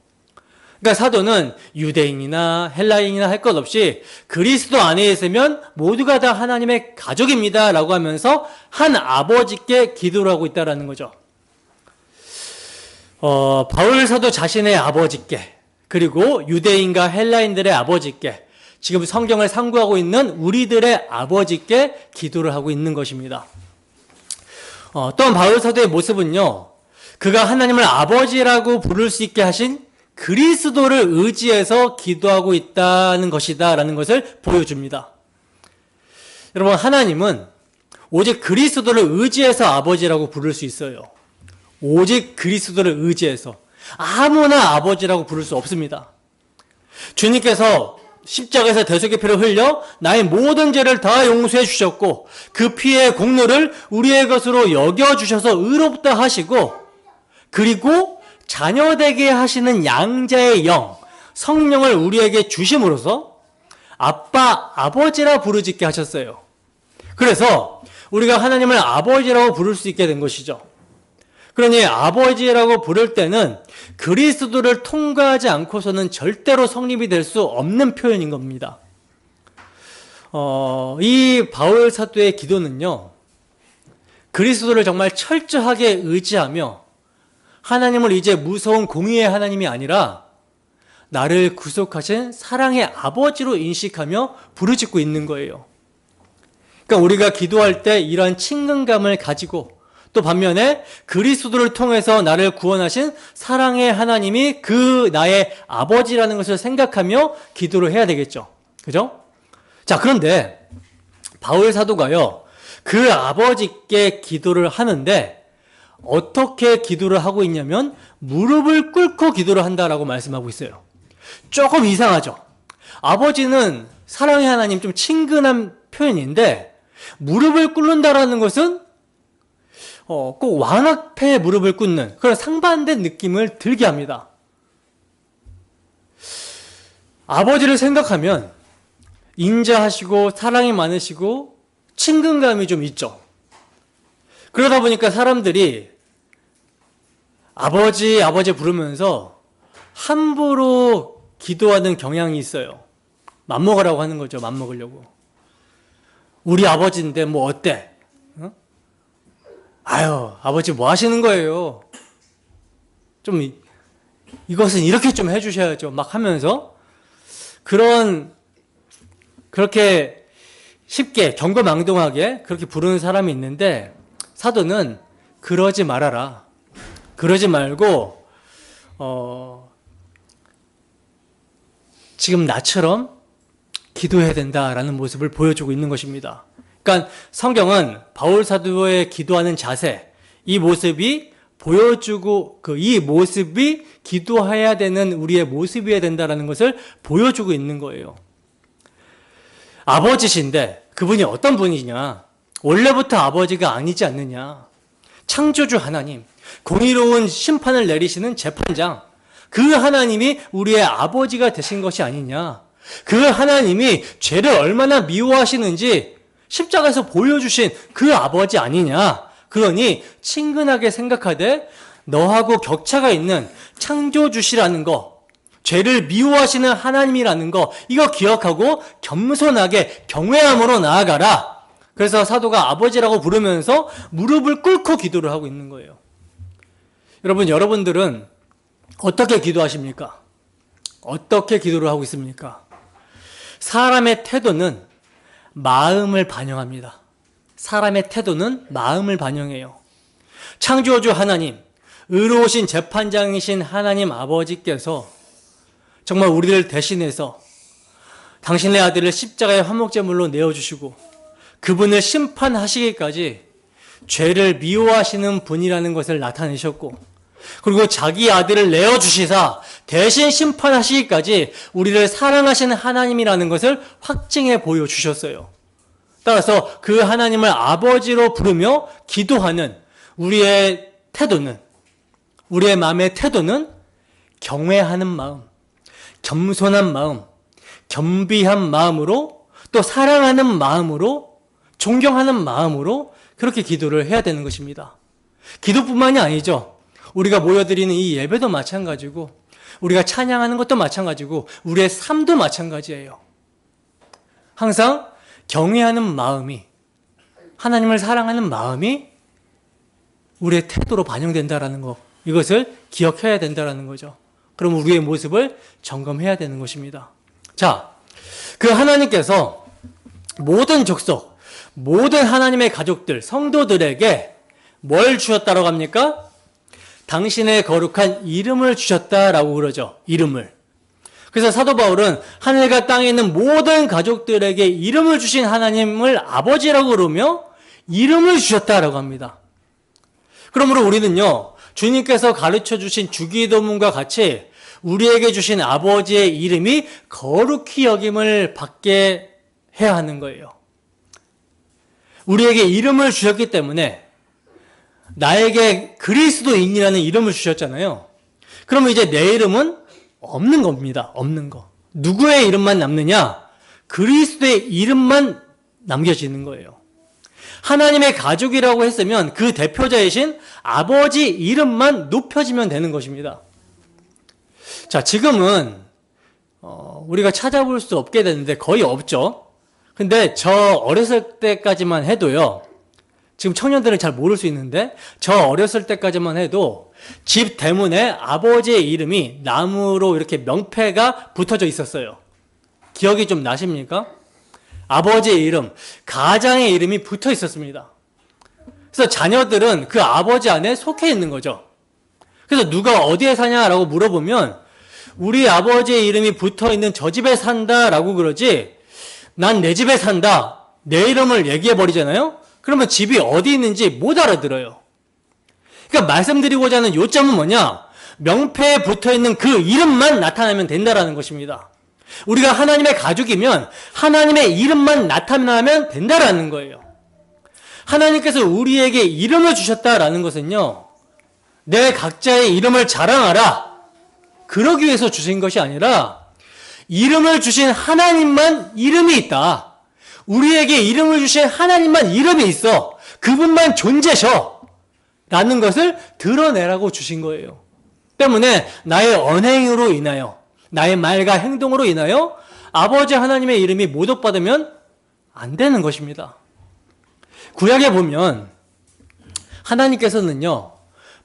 그러니까 사도는 유대인이나 헬라인이나 할 것 없이 그리스도 안에 있으면 모두가 다 하나님의 가족입니다 라고 하면서 한 아버지께 기도를 하고 있다는 거죠. 바울 사도 자신의 아버지께, 그리고 유대인과 헬라인들의 아버지께, 지금 성경을 상고하고 있는 우리들의 아버지께 기도를 하고 있는 것입니다. 또한 바울 사도의 모습은요, 그가 하나님을 아버지라고 부를 수 있게 하신 그리스도를 의지해서 기도하고 있다는 것이다 라는 것을 보여줍니다. 여러분, 하나님은 오직 그리스도를 의지해서 아버지라고 부를 수 있어요. 오직 그리스도를 의지해서. 아무나 아버지라고 부를 수 없습니다. 주님께서 십자가에서 대속의 피를 흘려 나의 모든 죄를 다 용서해 주셨고 그 피의 공로를 우리의 것으로 여겨주셔서 의롭다 하시고, 그리고 자녀되게 하시는 양자의 영, 성령을 우리에게 주심으로써 아빠, 아버지라 부르짖게 하셨어요. 그래서 우리가 하나님을 아버지라고 부를 수 있게 된 것이죠. 그러니 아버지라고 부를 때는 그리스도를 통과하지 않고서는 절대로 성립이 될 수 없는 표현인 겁니다. 이 바울 사도의 기도는요, 그리스도를 정말 철저하게 의지하며 하나님을 이제 무서운 공의의 하나님이 아니라 나를 구속하신 사랑의 아버지로 인식하며 부르짖고 있는 거예요. 그러니까 우리가 기도할 때 이러한 친근감을 가지고, 또 반면에 그리스도를 통해서 나를 구원하신 사랑의 하나님이 그 나의 아버지라는 것을 생각하며 기도를 해야 되겠죠. 그죠? 자, 그런데 바울 사도가요, 그 아버지께 기도를 하는데 어떻게 기도를 하고 있냐면 무릎을 꿇고 기도를 한다라고 말씀하고 있어요. 조금 이상하죠? 아버지는 사랑의 하나님, 좀 친근한 표현인데 무릎을 꿇는다라는 것은 꼭 왕 앞에 무릎을 꿇는 그런 상반된 느낌을 들게 합니다. 아버지를 생각하면 인자하시고 사랑이 많으시고 친근감이 좀 있죠. 그러다 보니까 사람들이 아버지, 아버지 부르면서 함부로 기도하는 경향이 있어요. 맘먹으라고 하는 거죠. 맘먹으려고. 우리 아버지인데 뭐 어때? 아유, 아버지 뭐 하시는 거예요? 좀 이것은 이렇게 좀 해주셔야죠. 막 하면서 그렇게 쉽게 경거망동하게 그렇게 부르는 사람이 있는데, 사도는 그러지 말아라. 그러지 말고 지금 나처럼 기도해야 된다라는 모습을 보여주고 있는 것입니다. 그러니까 성경은 바울 사도의 기도하는 자세, 이 모습이 보여주고 이 모습이 기도해야 되는 우리의 모습이어야 된다라는 것을 보여주고 있는 거예요. 아버지신데 그분이 어떤 분이냐? 원래부터 아버지가 아니지 않느냐? 창조주 하나님, 공의로운 심판을 내리시는 재판장, 그 하나님이 우리의 아버지가 되신 것이 아니냐? 그 하나님이 죄를 얼마나 미워하시는지 십자가에서 보여주신 그 아버지 아니냐? 그러니 친근하게 생각하되 너하고 격차가 있는 창조주시라는 거, 죄를 미워하시는 하나님이라는 거, 이거 기억하고 겸손하게 경외함으로 나아가라. 그래서 사도가 아버지라고 부르면서 무릎을 꿇고 기도를 하고 있는 거예요. 여러분들은 어떻게 기도하십니까? 어떻게 기도를 하고 있습니까? 사람의 태도는 마음을 반영합니다. 사람의 태도는 마음을 반영해요. 창조주 하나님, 의로우신 재판장이신 하나님 아버지께서 정말 우리를 대신해서 당신의 아들을 십자가의 화목제물로 내어주시고 그분을 심판하시기까지 죄를 미워하시는 분이라는 것을 나타내셨고, 그리고 자기 아들을 내어주시사 대신 심판하시기까지 우리를 사랑하시는 하나님이라는 것을 확증해 보여주셨어요. 따라서 그 하나님을 아버지로 부르며 기도하는 우리의 태도는, 우리의 마음의 태도는 경외하는 마음, 겸손한 마음, 겸비한 마음으로, 또 사랑하는 마음으로, 존경하는 마음으로 그렇게 기도를 해야 되는 것입니다. 기도뿐만이 아니죠. 우리가 모여드리는 이 예배도 마찬가지고, 우리가 찬양하는 것도 마찬가지고, 우리의 삶도 마찬가지예요. 항상 경외하는 마음이, 하나님을 사랑하는 마음이 우리의 태도로 반영된다라는 것, 이것을 기억해야 된다라는 거죠. 그럼 우리의 모습을 점검해야 되는 것입니다. 자, 그 하나님께서 모든 족속, 모든 하나님의 가족들, 성도들에게 뭘 주셨다고 합니까? 당신의 거룩한 이름을 주셨다라고 그러죠. 이름을. 그래서 사도 바울은 하늘과 땅에 있는 모든 가족들에게 이름을 주신 하나님을 아버지라고 그러며 이름을 주셨다라고 합니다. 그러므로 우리는요, 주님께서 가르쳐 주신 주기도문과 같이 우리에게 주신 아버지의 이름이 거룩히 여김을 받게 해야 하는 거예요. 우리에게 이름을 주셨기 때문에 나에게 그리스도인이라는 이름을 주셨잖아요. 그러면 이제 내 이름은 없는 겁니다. 없는 거. 누구의 이름만 남느냐? 그리스도의 이름만 남겨지는 거예요. 하나님의 가족이라고 했으면 그 대표자이신 아버지 이름만 높여지면 되는 것입니다. 자, 지금은 우리가 찾아볼 수 없게 되는데 거의 없죠. 근데 저 어렸을 때까지만 해도요, 지금 청년들은 잘 모를 수 있는데 저 어렸을 때까지만 해도 집 대문에 아버지의 이름이 나무로 이렇게 명패가 붙어져 있었어요. 기억이 좀 나십니까? 아버지의 이름, 가장의 이름이 붙어 있었습니다. 그래서 자녀들은 그 아버지 안에 속해 있는 거죠. 그래서 누가 어디에 사냐라고 물어보면 우리 아버지의 이름이 붙어 있는 저 집에 산다라고 그러지, 난 내 집에 산다, 내 이름을 얘기해 버리잖아요. 그러면 집이 어디 있는지 못 알아들어요. 그러니까 말씀드리고자 하는 요점은 뭐냐? 명패에 붙어 있는 그 이름만 나타나면 된다라는 것입니다. 우리가 하나님의 가족이면 하나님의 이름만 나타나면 된다라는 거예요. 하나님께서 우리에게 이름을 주셨다라는 것은요, 내 각자의 이름을 자랑하라, 그러기 위해서 주신 것이 아니라 이름을 주신 하나님만 이름이 있다. 우리에게 이름을 주신 하나님만 이름이 있어. 그분만 존재셔. 라는 것을 드러내라고 주신 거예요. 때문에 나의 언행으로 인하여, 나의 말과 행동으로 인하여 아버지 하나님의 이름이 모독받으면 안 되는 것입니다. 구약에 보면 하나님께서는요,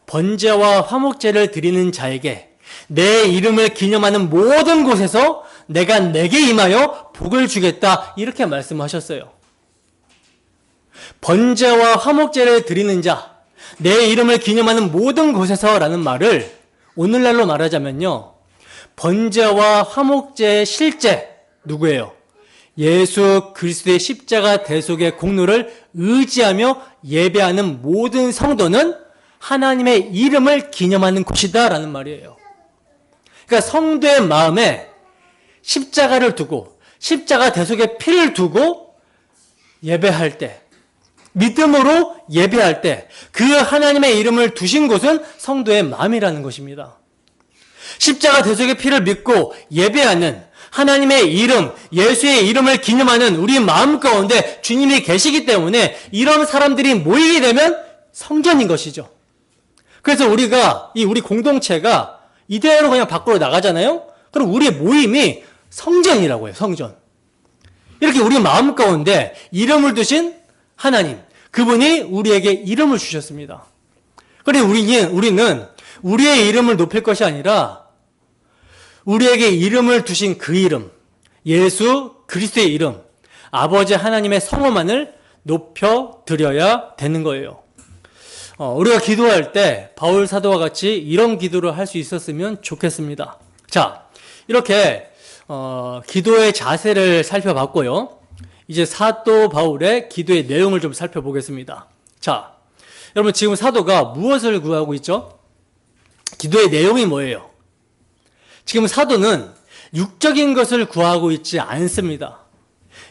번제와 화목제를 드리는 자에게 내 이름을 기념하는 모든 곳에서 내가 내게 임하여 복을 주겠다, 이렇게 말씀하셨어요. 번제와 화목제를 드리는 자, 내 이름을 기념하는 모든 곳에서라는 말을 오늘날로 말하자면요, 번제와 화목제의 실제 누구예요? 예수 그리스도의 십자가 대속의 공로를 의지하며 예배하는 모든 성도는 하나님의 이름을 기념하는 곳이다 라는 말이에요. 그러니까 성도의 마음에 십자가를 두고 십자가 대속의 피를 두고 예배할 때, 믿음으로 예배할 때 그 하나님의 이름을 두신 곳은 성도의 마음이라는 것입니다. 십자가 대속의 피를 믿고 예배하는 하나님의 이름, 예수의 이름을 기념하는 우리 마음 가운데 주님이 계시기 때문에 이런 사람들이 모이게 되면 성전인 것이죠. 그래서 우리가, 우리 공동체가 이대로 그냥 밖으로 나가잖아요? 그럼 우리의 모임이 성전이라고 해요, 성전. 이렇게 우리 마음 가운데 이름을 두신 하나님, 그분이 우리에게 이름을 주셨습니다. 그런데 우리는 우리의 이름을 높일 것이 아니라 우리에게 이름을 두신 그 이름, 예수 그리스도의 이름, 아버지 하나님의 성호만을 높여드려야 되는 거예요. 우리가 기도할 때 바울 사도와 같이 이런 기도를 할 수 있었으면 좋겠습니다. 자, 이렇게 기도의 자세를 살펴봤고요. 이제 사도 바울의 기도의 내용을 좀 살펴보겠습니다. 자, 여러분 지금 사도가 무엇을 구하고 있죠? 기도의 내용이 뭐예요? 지금 사도는 육적인 것을 구하고 있지 않습니다.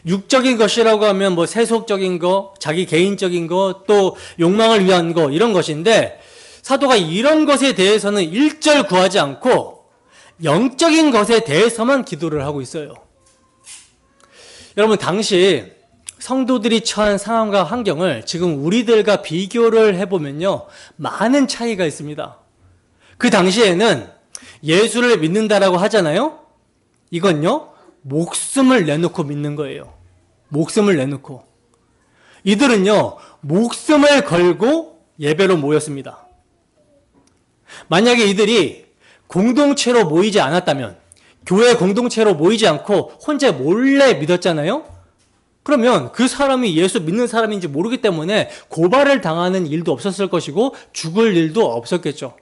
육적인 것이라고 하면 뭐 세속적인 거, 자기 개인적인 거, 또 욕망을 위한 거, 이런 것인데 사도가 이런 것에 대해서는 일절 구하지 않고 영적인 것에 대해서만 기도를 하고 있어요. 여러분, 당시 성도들이 처한 상황과 환경을 지금 우리들과 비교를 해보면요, 많은 차이가 있습니다. 그 당시에는 예수를 믿는다라고 하잖아요? 이건요, 목숨을 내놓고 믿는 거예요. 목숨을 내놓고. 이들은요, 목숨을 걸고 예배로 모였습니다. 만약에 이들이 공동체로 모이지 않았다면, 교회 공동체로 모이지 않고 혼자 몰래 믿었잖아요? 그러면 그 사람이 예수 믿는 사람인지 모르기 때문에 고발을 당하는 일도 없었을 것이고 죽을 일도 없었겠죠.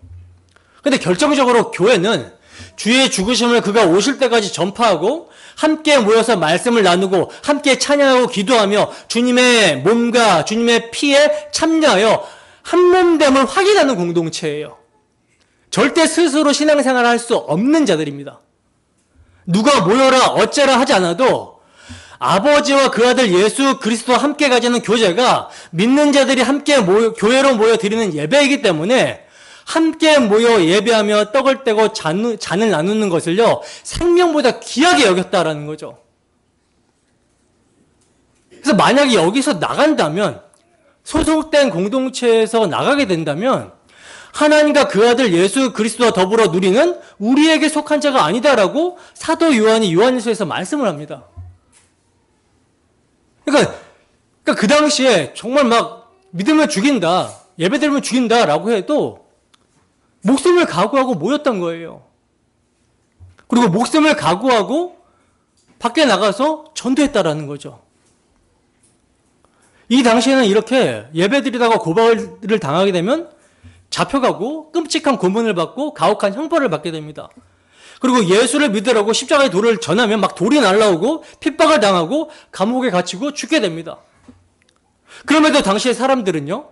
근데 결정적으로 교회는 주의 죽으심을 그가 오실 때까지 전파하고 함께 모여서 말씀을 나누고 함께 찬양하고 기도하며 주님의 몸과 주님의 피에 참여하여 한몸됨을 확인하는 공동체예요. 절대 스스로 신앙생활을 할 수 없는 자들입니다. 누가 모여라 어째라 하지 않아도 아버지와 그 아들 예수 그리스도와 함께 가지는 교제가 믿는 자들이 함께 교회로 모여 드리는 예배이기 때문에 함께 모여 예배하며 떡을 떼고 잔을 나누는 것을요, 생명보다 귀하게 여겼다라는 거죠. 그래서 만약에 여기서 나간다면, 소속된 공동체에서 나가게 된다면 하나님과 그 아들 예수 그리스도와 더불어 누리는 우리에게 속한 자가 아니다라고 사도 요한이 요한일서에서 말씀을 합니다. 그러니까 그 당시에 정말 막 믿으면 죽인다, 예배드리면 죽인다라고 해도 목숨을 각오하고 모였던 거예요. 그리고 목숨을 각오하고 밖에 나가서 전도했다라는 거죠. 이 당시에는 이렇게 예배드리다가 고발을 당하게 되면 잡혀가고 끔찍한 고문을 받고 가혹한 형벌을 받게 됩니다. 그리고 예수를 믿으라고 십자가의 돌을 전하면 막 돌이 날라오고 핍박을 당하고 감옥에 갇히고 죽게 됩니다. 그럼에도 당시의 사람들은요,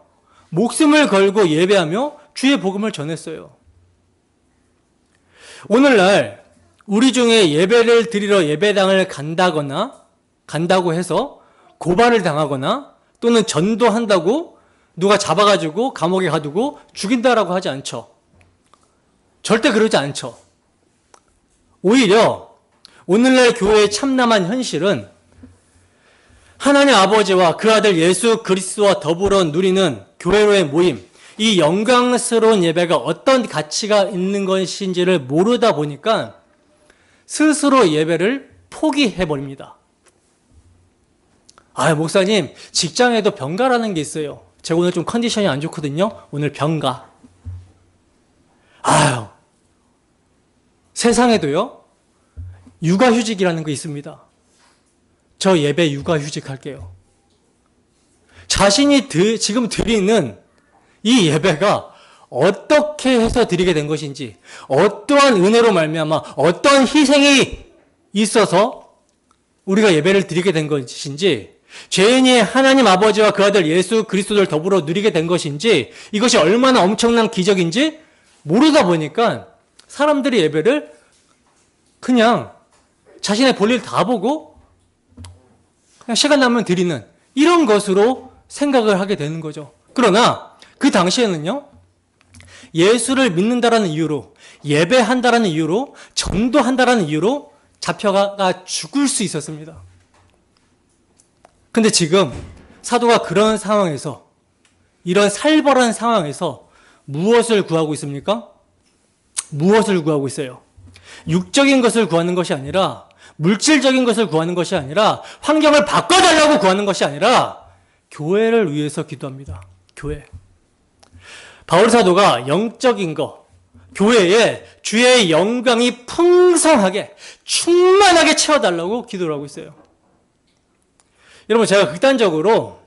목숨을 걸고 예배하며 주의 복음을 전했어요. 오늘날 우리 중에 예배를 드리러 예배당을 간다고 해서 고발을 당하거나 또는 전도한다고 누가 잡아가지고 감옥에 가두고 죽인다라고 하지 않죠. 절대 그러지 않죠. 오히려 오늘날 교회의 참남한 현실은 하나님 아버지와 그 아들 예수 그리스도와 더불어 누리는 교회로의 모임, 이 영광스러운 예배가 어떤 가치가 있는 것인지를 모르다 보니까 스스로 예배를 포기해버립니다. 목사님, 직장에도 병가라는 게 있어요. 제가 오늘 좀 컨디션이 안 좋거든요. 오늘 병가. 세상에도요, 육아휴직이라는 거 있습니다. 저 예배 육아휴직 할게요. 자신이 지금 드리는 이 예배가 어떻게 해서 드리게 된 것인지, 어떠한 은혜로 말미암아 어떠한 희생이 있어서 우리가 예배를 드리게 된 것인지, 죄인이 하나님 아버지와 그 아들 예수 그리스도를 더불어 누리게 된 것인지, 이것이 얼마나 엄청난 기적인지 모르다 보니까 사람들이 예배를 그냥 자신의 볼일 다 보고 그냥 시간 나면 드리는 이런 것으로 생각을 하게 되는 거죠. 그러나 그 당시에는요, 예수를 믿는다라는 이유로, 예배한다라는 이유로, 전도한다라는 이유로 잡혀가 죽을 수 있었습니다. 근데 지금 사도가 그런 상황에서, 이런 살벌한 상황에서 무엇을 구하고 있습니까? 무엇을 구하고 있어요? 육적인 것을 구하는 것이 아니라, 물질적인 것을 구하는 것이 아니라, 환경을 바꿔달라고 구하는 것이 아니라 교회를 위해서 기도합니다. 교회. 바울 사도가 영적인 것, 교회에 주의 영광이 풍성하게 충만하게 채워달라고 기도를 하고 있어요. 여러분, 제가 극단적으로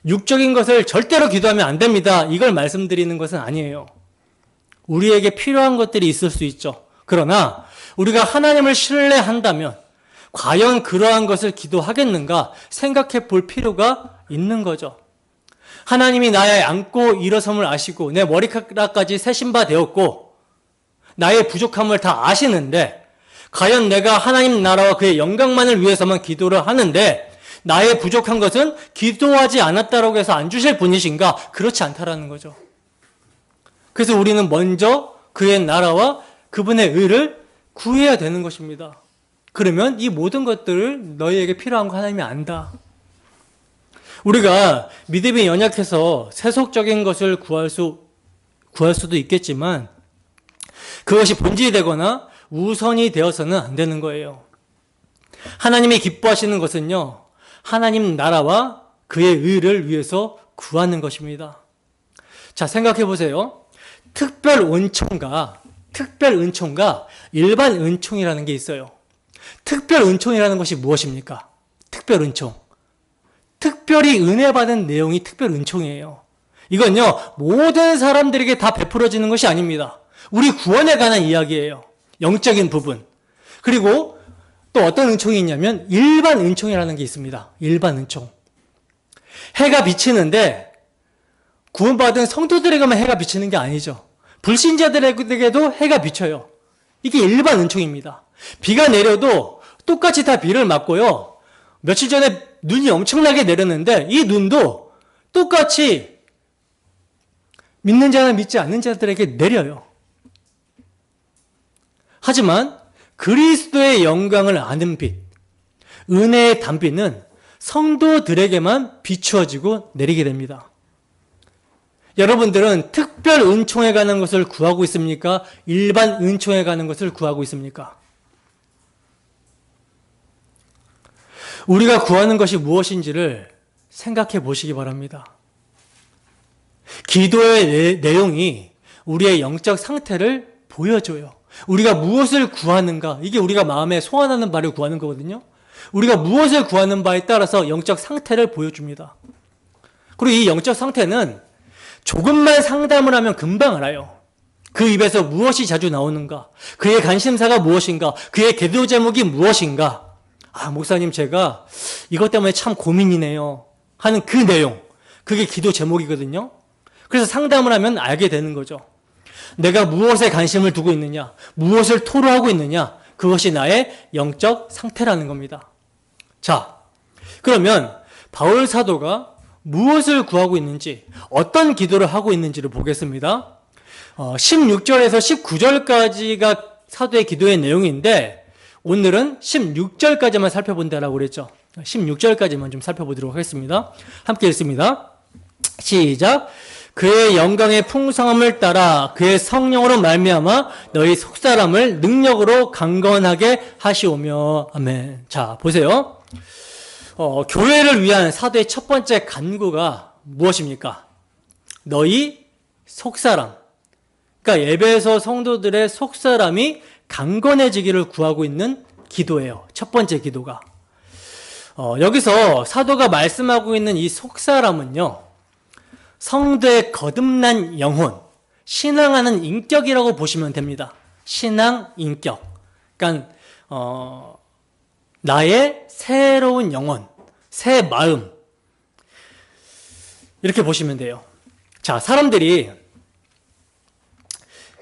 육적인 것을 절대로 기도하면 안 됩니다, 이걸 말씀드리는 것은 아니에요. 우리에게 필요한 것들이 있을 수 있죠. 그러나 우리가 하나님을 신뢰한다면 과연 그러한 것을 기도하겠는가 생각해 볼 필요가 있는 거죠. 하나님이 나의 앉고 일어섬을 아시고 내 머리카락까지 세신 바 되었고 나의 부족함을 다 아시는데, 과연 내가 하나님 나라와 그의 영광만을 위해서만 기도를 하는데 나의 부족한 것은 기도하지 않았다라고 해서 안 주실 분이신가? 그렇지 않다라는 거죠. 그래서 우리는 먼저 그의 나라와 그분의 의를 구해야 되는 것입니다. 그러면 이 모든 것들을 너희에게 필요한 거 하나님이 안다. 우리가 믿음이 연약해서 세속적인 것을 구할 수도 있겠지만 그것이 본질이 되거나 우선이 되어서는 안 되는 거예요. 하나님이 기뻐하시는 것은요, 하나님 나라와 그의 의를 위해서 구하는 것입니다. 자, 생각해 보세요. 특별 은총과 일반 은총이라는 게 있어요. 특별 은총이라는 것이 무엇입니까? 특별 은총. 특별히 은혜 받은 내용이 특별 은총이에요. 이건요, 모든 사람들에게 다 베풀어지는 것이 아닙니다. 우리 구원에 관한 이야기예요. 영적인 부분. 그리고 또 어떤 은총이 있냐면 일반 은총이라는 게 있습니다. 일반 은총. 해가 비치는데 구원받은 성도들에게만 해가 비치는 게 아니죠. 불신자들에게도 해가 비쳐요. 이게 일반 은총입니다. 비가 내려도 똑같이 다 비를 맞고요. 며칠 전에 눈이 엄청나게 내렸는데 이 눈도 똑같이 믿는 자나 믿지 않는 자들에게 내려요. 하지만 그리스도의 영광을 아는 빛, 은혜의 단비는 성도들에게만 비추어지고 내리게 됩니다. 여러분들은 특별 은총에 관한 것을 구하고 있습니까? 일반 은총에 관한 것을 구하고 있습니까? 우리가 구하는 것이 무엇인지를 생각해 보시기 바랍니다. 기도의 내용이 우리의 영적 상태를 보여줘요. 우리가 무엇을 구하는가, 이게 우리가 마음에 소원하는 바를 구하는 거거든요. 우리가 무엇을 구하는 바에 따라서 영적 상태를 보여줍니다. 그리고 이 영적 상태는 조금만 상담을 하면 금방 알아요. 그 입에서 무엇이 자주 나오는가, 그의 관심사가 무엇인가, 그의 기도 제목이 무엇인가. 아, 목사님, 제가 이것 때문에 참 고민이네요 하는 그 내용, 그게 기도 제목이거든요. 그래서 상담을 하면 알게 되는 거죠. 내가 무엇에 관심을 두고 있느냐, 무엇을 토로하고 있느냐, 그것이 나의 영적 상태라는 겁니다. 자, 그러면 바울 사도가 무엇을 구하고 있는지, 어떤 기도를 하고 있는지를 보겠습니다. 16절에서 19절까지가 사도의 기도의 내용인데 오늘은 16절까지만 살펴본다라고 그랬죠. 16절까지만 좀 살펴보도록 하겠습니다. 함께 읽습니다. 시작. 그의 영광의 풍성함을 따라 그의 성령으로 말미암아 너희 속사람을 능력으로 강건하게 하시오며. 아멘. 자, 보세요. 교회를 위한 사도의 첫 번째 간구가 무엇입니까? 너희 속사람. 그러니까 예배에서 성도들의 속사람이 강건해지기를 구하고 있는 기도예요. 첫 번째 기도가. 여기서 사도가 말씀하고 있는 이 속사람은요, 성도의 거듭난 영혼, 신앙하는 인격이라고 보시면 됩니다. 신앙 인격. 그러니까 나의 새로운 영혼, 새 마음, 이렇게 보시면 돼요. 자, 사람들이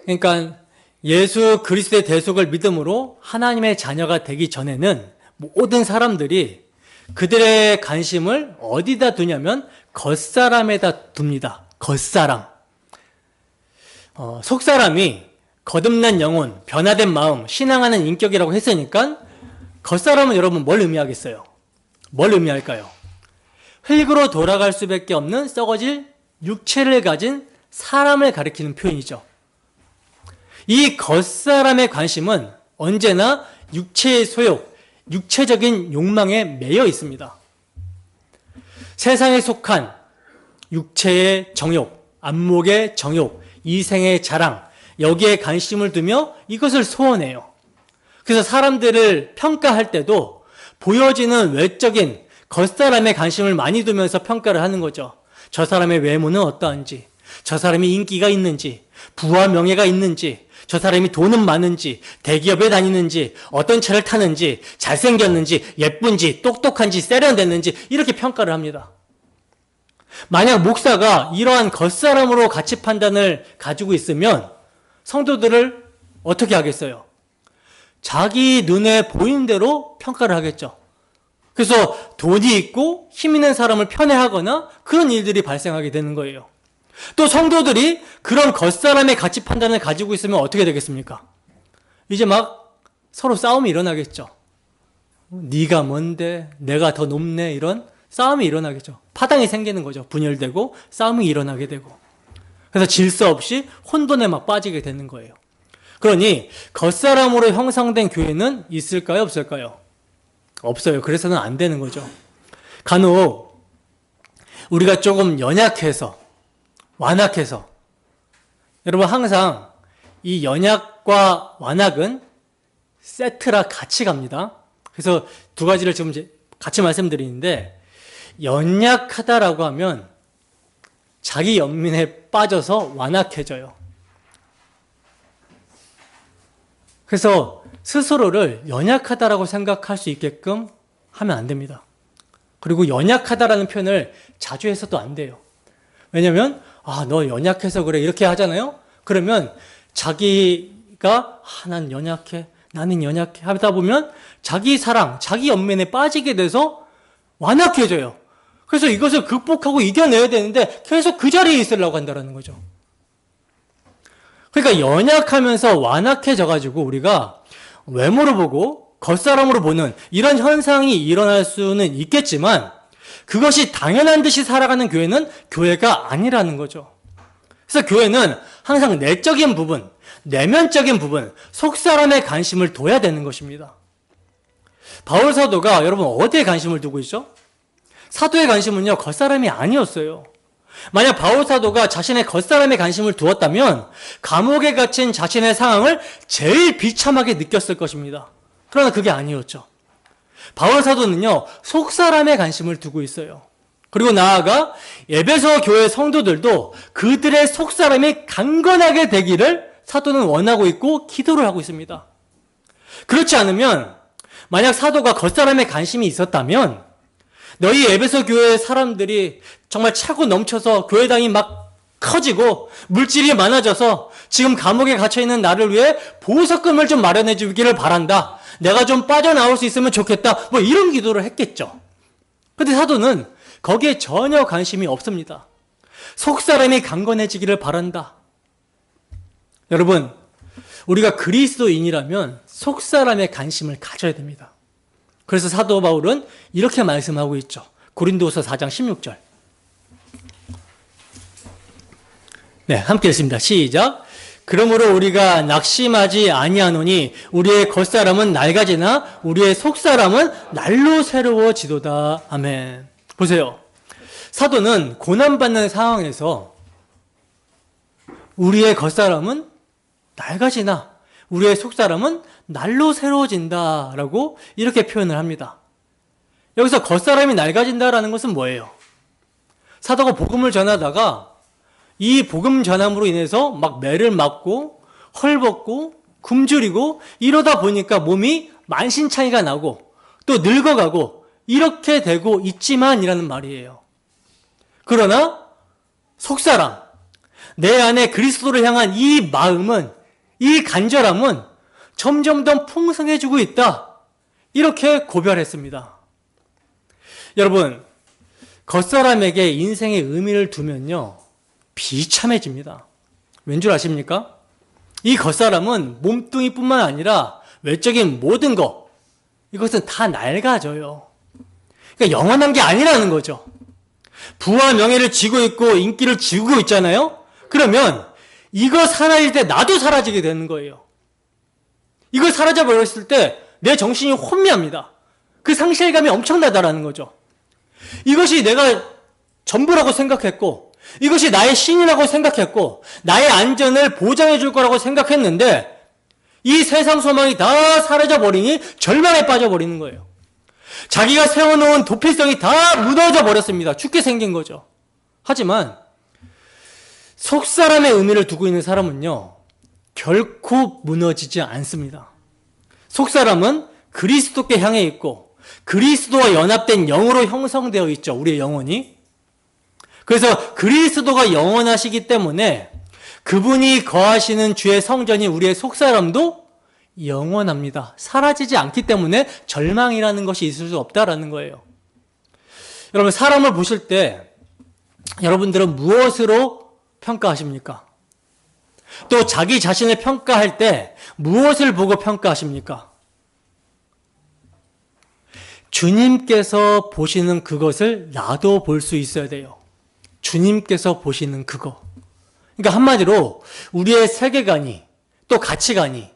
그러니까 예수 그리스도의 대속을 믿음으로 하나님의 자녀가 되기 전에는 모든 사람들이 그들의 관심을 어디다 두냐면 겉사람에다 둡니다. 겉사람. 속사람이 거듭난 영혼, 변화된 마음, 신앙하는 인격이라고 했으니까 겉사람은 여러분 뭘 의미하겠어요? 뭘 의미할까요? 흙으로 돌아갈 수밖에 없는 썩어질 육체를 가진 사람을 가리키는 표현이죠. 이 겉사람의 관심은 언제나 육체의 소욕, 육체적인 욕망에 매여 있습니다. 세상에 속한 육체의 정욕, 안목의 정욕, 이생의 자랑, 여기에 관심을 두며 이것을 소원해요. 그래서 사람들을 평가할 때도 보여지는 외적인 겉사람의 관심을 많이 두면서 평가를 하는 거죠. 저 사람의 외모는 어떠한지, 저 사람이 인기가 있는지, 부와 명예가 있는지, 저 사람이 돈은 많은지, 대기업에 다니는지, 어떤 차를 타는지, 잘생겼는지, 예쁜지, 똑똑한지, 세련됐는지 이렇게 평가를 합니다. 만약 목사가 이러한 겉사람으로 가치 판단을 가지고 있으면 성도들을 어떻게 하겠어요? 자기 눈에 보이는 대로 평가를 하겠죠. 그래서 돈이 있고 힘 있는 사람을 편애하거나 그런 일들이 발생하게 되는 거예요. 또 성도들이 그런 겉사람의 가치 판단을 가지고 있으면 어떻게 되겠습니까? 이제 막 서로 싸움이 일어나겠죠. 네가 뭔데, 내가 더 높네, 이런 싸움이 일어나겠죠. 파당이 생기는 거죠. 분열되고 싸움이 일어나게 되고. 그래서 질서 없이 혼돈에 막 빠지게 되는 거예요. 그러니 겉사람으로 형성된 교회는 있을까요? 없을까요? 없어요. 그래서는 안 되는 거죠. 간혹 우리가 조금 연약해서, 완악해서, 여러분 항상 이 연약과 완악은 세트라 같이 갑니다. 그래서 두 가지를 지금 같이 말씀드리는데, 연약하다라고 하면 자기 연민에 빠져서 완악해져요. 그래서 스스로를 연약하다라고 생각할 수 있게끔 하면 안 됩니다. 그리고 연약하다라는 표현을 자주 해서도 안 돼요. 왜냐면 너 연약해서 그래 이렇게 하잖아요. 그러면 자기가 난 연약해, 나는 연약해 하다 보면 자기 사랑, 자기 연민에 빠지게 돼서 완악해져요. 그래서 이것을 극복하고 이겨내야 되는데 계속 그 자리에 있으려고 한다는 거죠. 그러니까 연약하면서 완악해져가지고 우리가 외모를 보고 겉사람으로 보는 이런 현상이 일어날 수는 있겠지만 그것이 당연한 듯이 살아가는 교회는 교회가 아니라는 거죠. 그래서 교회는 항상 내적인 부분, 내면적인 부분, 속사람의 관심을 둬야 되는 것입니다. 바울 사도가 여러분 어디에 관심을 두고 있죠? 사도의 관심은요, 겉사람이 아니었어요. 만약 바울 사도가 자신의 겉사람에 관심을 두었다면 감옥에 갇힌 자신의 상황을 제일 비참하게 느꼈을 것입니다. 그러나 그게 아니었죠. 바울 사도는요, 속사람에 관심을 두고 있어요. 그리고 나아가 에베소 교회 성도들도 그들의 속사람이 강건하게 되기를 사도는 원하고 있고 기도를 하고 있습니다. 그렇지 않으면 만약 사도가 겉사람에 관심이 있었다면 너희 에베소 교회 사람들이 정말 차고 넘쳐서 교회당이 막 커지고 물질이 많아져서 지금 감옥에 갇혀있는 나를 위해 보석금을 좀 마련해 주기를 바란다. 내가 좀 빠져나올 수 있으면 좋겠다. 뭐 이런 기도를 했겠죠. 근데 사도는 거기에 전혀 관심이 없습니다. 속사람이 강건해지기를 바란다. 여러분, 우리가 그리스도인이라면 속사람의 관심을 가져야 됩니다. 그래서 사도 바울은 이렇게 말씀하고 있죠. 고린도서 4장 16절. 네, 함께 읽습니다. 시작. 그러므로 우리가 낙심하지 아니하노니 우리의 겉사람은 낡아지나 우리의 속사람은 날로 새로워지도다. 아멘. 보세요. 사도는 고난받는 상황에서 우리의 겉사람은 낡아지나 우리의 속사람은 날로 새로워진다라고 이렇게 표현을 합니다. 여기서 겉사람이 낡아진다라는 것은 뭐예요? 사도가 복음을 전하다가 이 복음 전함으로 인해서 막 매를 맞고 헐벗고 굶주리고 이러다 보니까 몸이 만신창이가 나고 또 늙어가고 이렇게 되고 있지만이라는 말이에요. 그러나 속사람, 내 안에 그리스도를 향한 이 마음은, 이 간절함은 점점 더 풍성해지고 있다. 이렇게 고별했습니다. 여러분, 겉사람에게 인생의 의미를 두면요, 비참해집니다. 왠 줄 아십니까? 이 겉사람은 몸뚱이뿐만 아니라 외적인 모든 것, 이것은 다 낡아져요. 그러니까 영원한 게 아니라는 거죠. 부와 명예를 쥐고 있고 인기를 지우고 있잖아요. 그러면 이거 사라질 때 나도 사라지게 되는 거예요. 이거 사라져버렸을 때 내 정신이 혼미합니다. 그 상실감이 엄청나다라는 거죠. 이것이 내가 전부라고 생각했고, 이것이 나의 신이라고 생각했고, 나의 안전을 보장해 줄 거라고 생각했는데 이 세상 소망이 다 사라져 버리니 절망에 빠져버리는 거예요. 자기가 세워놓은 도피성이 다 무너져 버렸습니다. 죽게 생긴 거죠. 하지만 속사람의 의미를 두고 있는 사람은요, 결코 무너지지 않습니다. 속사람은 그리스도께 향해 있고 그리스도와 연합된 영으로 형성되어 있죠. 우리의 영혼이. 그래서 그리스도가 영원하시기 때문에 그분이 거하시는 주의 성전이 우리의 속사람도 영원합니다. 사라지지 않기 때문에 절망이라는 것이 있을 수 없다라는 거예요. 여러분, 사람을 보실 때 여러분들은 무엇으로 평가하십니까? 또 자기 자신을 평가할 때 무엇을 보고 평가하십니까? 주님께서 보시는 그것을 나도 볼 수 있어야 돼요. 주님께서 보시는 그거. 그러니까 한마디로 우리의 세계관이, 또 가치관이,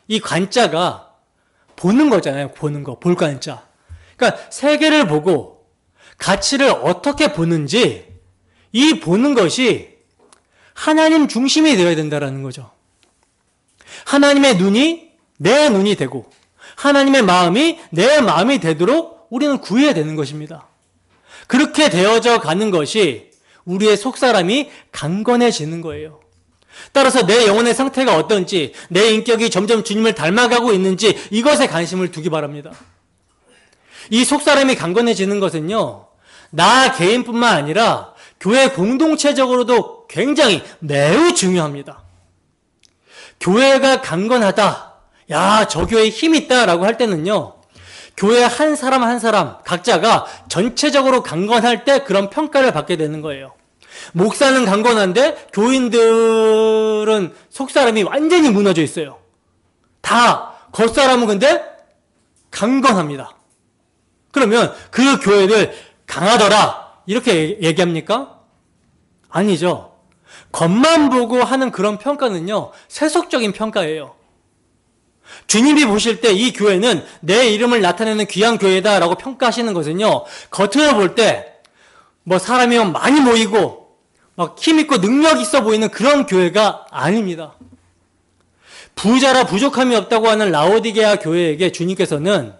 이 관자가 보는 거잖아요. 보는 거, 볼 관자. 그러니까 세계를 보고 가치를 어떻게 보는지, 이 보는 것이 하나님 중심이 되어야 된다는 거죠. 하나님의 눈이 내 눈이 되고 하나님의 마음이 내 마음이 되도록 우리는 구해야 되는 것입니다. 그렇게 되어져 가는 것이 우리의 속사람이 강건해지는 거예요. 따라서 내 영혼의 상태가 어떤지, 내 인격이 점점 주님을 닮아가고 있는지 이것에 관심을 두기 바랍니다. 이 속사람이 강건해지는 것은요, 나 개인뿐만 아니라 교회 공동체적으로도 굉장히 매우 중요합니다. 교회가 강건하다, 야, 저 교회에 힘이 있다라고 할 때는요, 교회 한 사람 한 사람 각자가 전체적으로 강건할 때 그런 평가를 받게 되는 거예요. 목사는 강건한데 교인들은 속사람이 완전히 무너져 있어요. 다 겉사람은 근데 강건합니다. 그러면 그 교회를 강하더라 이렇게 얘기합니까? 아니죠. 겉만 보고 하는 그런 평가는요, 세속적인 평가예요. 주님이 보실 때 이 교회는 내 이름을 나타내는 귀한 교회다라고 평가하시는 것은요, 겉으로 볼 때 뭐 사람이 많이 모이고 막 힘있고 능력 있어 보이는 그런 교회가 아닙니다. 부자라 부족함이 없다고 하는 라오디게아 교회에게 주님께서는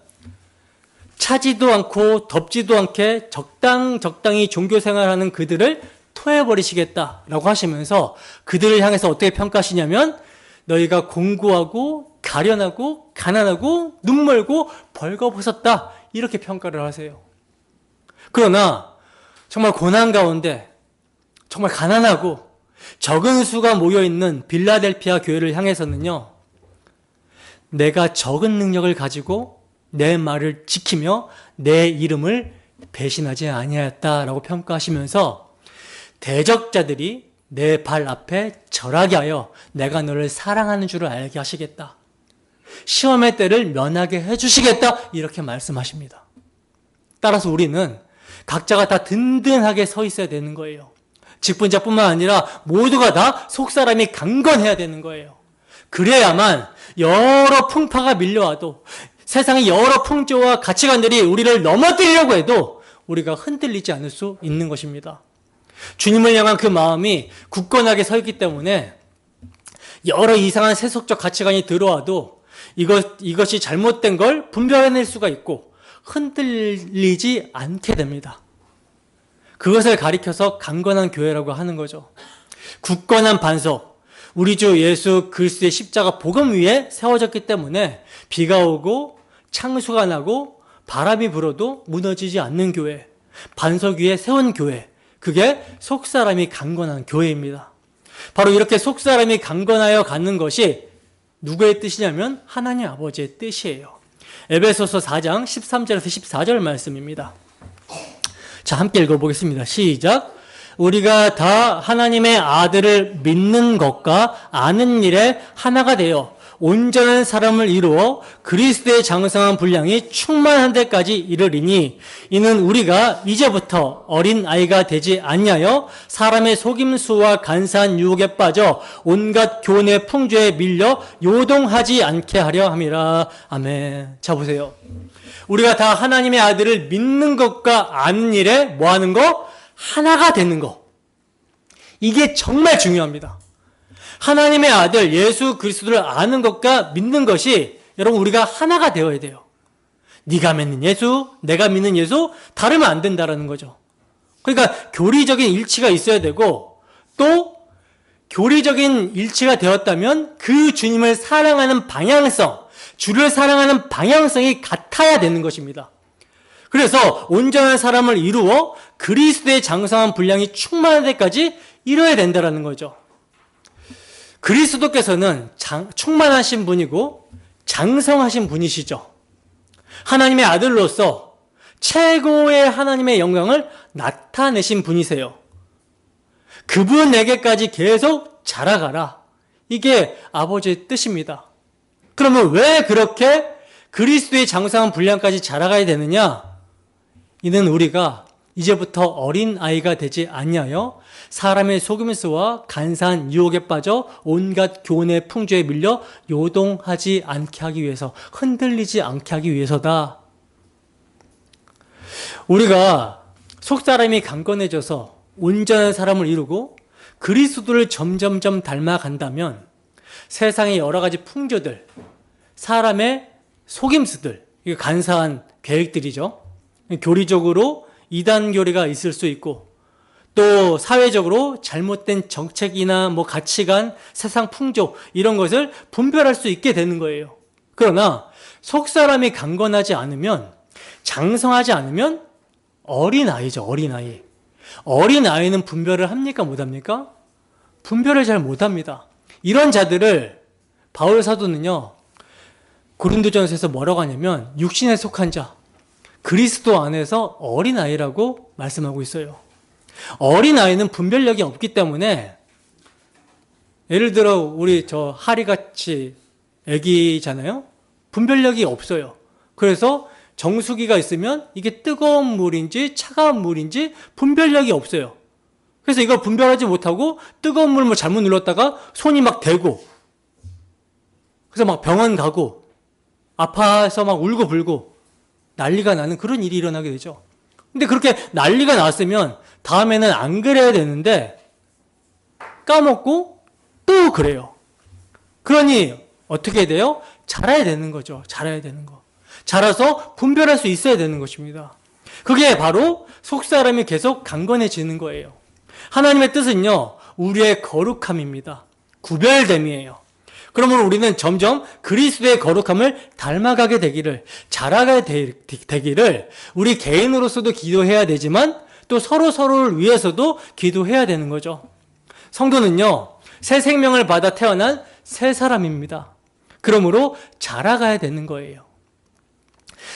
차지도 않고 덥지도 않게 적당히 종교생활하는 그들을 토해버리시겠다라고 하시면서 그들을 향해서 어떻게 평가하시냐면, 너희가 공고하고 가련하고 가난하고 눈멀고 벌거벗었다, 이렇게 평가를 하세요. 그러나 정말 고난 가운데 정말 가난하고 적은 수가 모여있는 빌라델피아 교회를 향해서는요, 내가 적은 능력을 가지고 내 말을 지키며 내 이름을 배신하지 아니하였다라고 평가하시면서 대적자들이 내 발 앞에 절하게 하여 내가 너를 사랑하는 줄을 알게 하시겠다, 시험의 때를 면하게 해주시겠다, 이렇게 말씀하십니다. 따라서 우리는 각자가 다 든든하게 서 있어야 되는 거예요. 직분자뿐만 아니라 모두가 다 속사람이 강건해야 되는 거예요. 그래야만 여러 풍파가 밀려와도, 세상의 여러 풍조와 가치관들이 우리를 넘어뜨리려고 해도 우리가 흔들리지 않을 수 있는 것입니다. 주님을 향한 그 마음이 굳건하게 서 있기 때문에 여러 이상한 세속적 가치관이 들어와도 이것이 잘못된 걸 분별해낼 수가 있고 흔들리지 않게 됩니다. 그것을 가리켜서 강건한 교회라고 하는 거죠. 굳건한 반석, 우리 주 예수 그리스도의 십자가 복음 위에 세워졌기 때문에 비가 오고 창수가 나고 바람이 불어도 무너지지 않는 교회, 반석 위에 세운 교회, 그게 속사람이 강건한 교회입니다. 바로 이렇게 속사람이 강건하여 가는 것이 누구의 뜻이냐면 하나님 아버지의 뜻이에요. 에베소서 4장 13절에서 14절 말씀입니다. 자, 함께 읽어보겠습니다. 시작. 우리가 다 하나님의 아들을 믿는 것과 아는 일에 하나가 되어 온전한 사람을 이루어 그리스도의 장성한 분량이 충만한 데까지 이르리니 이는 우리가 이제부터 어린 아이가 되지 아니하여 사람의 속임수와 간사한 유혹에 빠져 온갖 교훈의 풍조에 밀려 요동하지 않게 하려 함이라. 아멘. 자, 보세요. 우리가 다 하나님의 아들을 믿는 것과 아는 일에 뭐 하는 거? 하나가 되는 거. 이게 정말 중요합니다. 하나님의 아들 예수 그리스도를 아는 것과 믿는 것이 여러분 우리가 하나가 되어야 돼요. 네가 믿는 예수, 내가 믿는 예수 다르면 안 된다라는 거죠. 그러니까 교리적인 일치가 있어야 되고 또 교리적인 일치가 되었다면 그 주님을 사랑하는 방향성, 주를 사랑하는 방향성이 같아야 되는 것입니다. 그래서 온전한 사람을 이루어 그리스도의 장성한 분량이 충만할 때까지 이뤄야 된다는 거죠. 그리스도께서는 충만하신 분이고 장성하신 분이시죠. 하나님의 아들로서 최고의 하나님의 영광을 나타내신 분이세요. 그분에게까지 계속 자라가라. 이게 아버지의 뜻입니다. 그러면 왜 그렇게 그리스도의 장성한 분량까지 자라가야 되느냐? 이는 우리가 이제부터 어린 아이가 되지 아니하여 사람의 속임수와 간사한 유혹에 빠져 온갖 교훈의 풍조에 밀려 요동하지 않게 하기 위해서, 흔들리지 않게 하기 위해서다. 우리가 속사람이 강건해져서 온전한 사람을 이루고 그리스도를 점점점 닮아간다면 세상의 여러 가지 풍조들, 사람의 속임수들, 이게 간사한 계획들이죠. 교리적으로 이단 교리가 있을 수 있고 또 사회적으로 잘못된 정책이나 가치관, 세상 풍조 이런 것을 분별할 수 있게 되는 거예요. 그러나 속사람이 강건하지 않으면, 장성하지 않으면 어린아이죠. 어린아이. 어린아이는 분별을 합니까? 못합니까? 분별을 잘 못합니다. 이런 자들을 바울 사도는요, 고린도전서에서 뭐라고 하냐면 육신에 속한 자, 그리스도 안에서 어린아이라고 말씀하고 있어요. 어린아이는 분별력이 없기 때문에, 예를 들어 우리 저 하리같이 애기잖아요. 분별력이 없어요. 그래서 정수기가 있으면 이게 뜨거운 물인지 차가운 물인지 분별력이 없어요. 그래서 이걸 분별하지 못하고 뜨거운 물 잘못 눌렀다가 손이 막 대고, 그래서 막 병원 가고 아파서 막 울고 불고 난리가 나는 그런 일이 일어나게 되죠. 근데 그렇게 난리가 났으면 다음에는 안 그래야 되는데 까먹고 또 그래요. 그러니 어떻게 돼요? 자라야 되는 거죠. 자라야 되는 거. 자라서 분별할 수 있어야 되는 것입니다. 그게 바로 속사람이 계속 강건해지는 거예요. 하나님의 뜻은요, 우리의 거룩함입니다. 구별됨이에요. 그러므로 우리는 점점 그리스도의 거룩함을 닮아가게 되기를, 자라가게 되기를 우리 개인으로서도 기도해야 되지만 또 서로를 위해서도 기도해야 되는 거죠. 성도는요, 새 생명을 받아 태어난 새 사람입니다. 그러므로 자라가야 되는 거예요.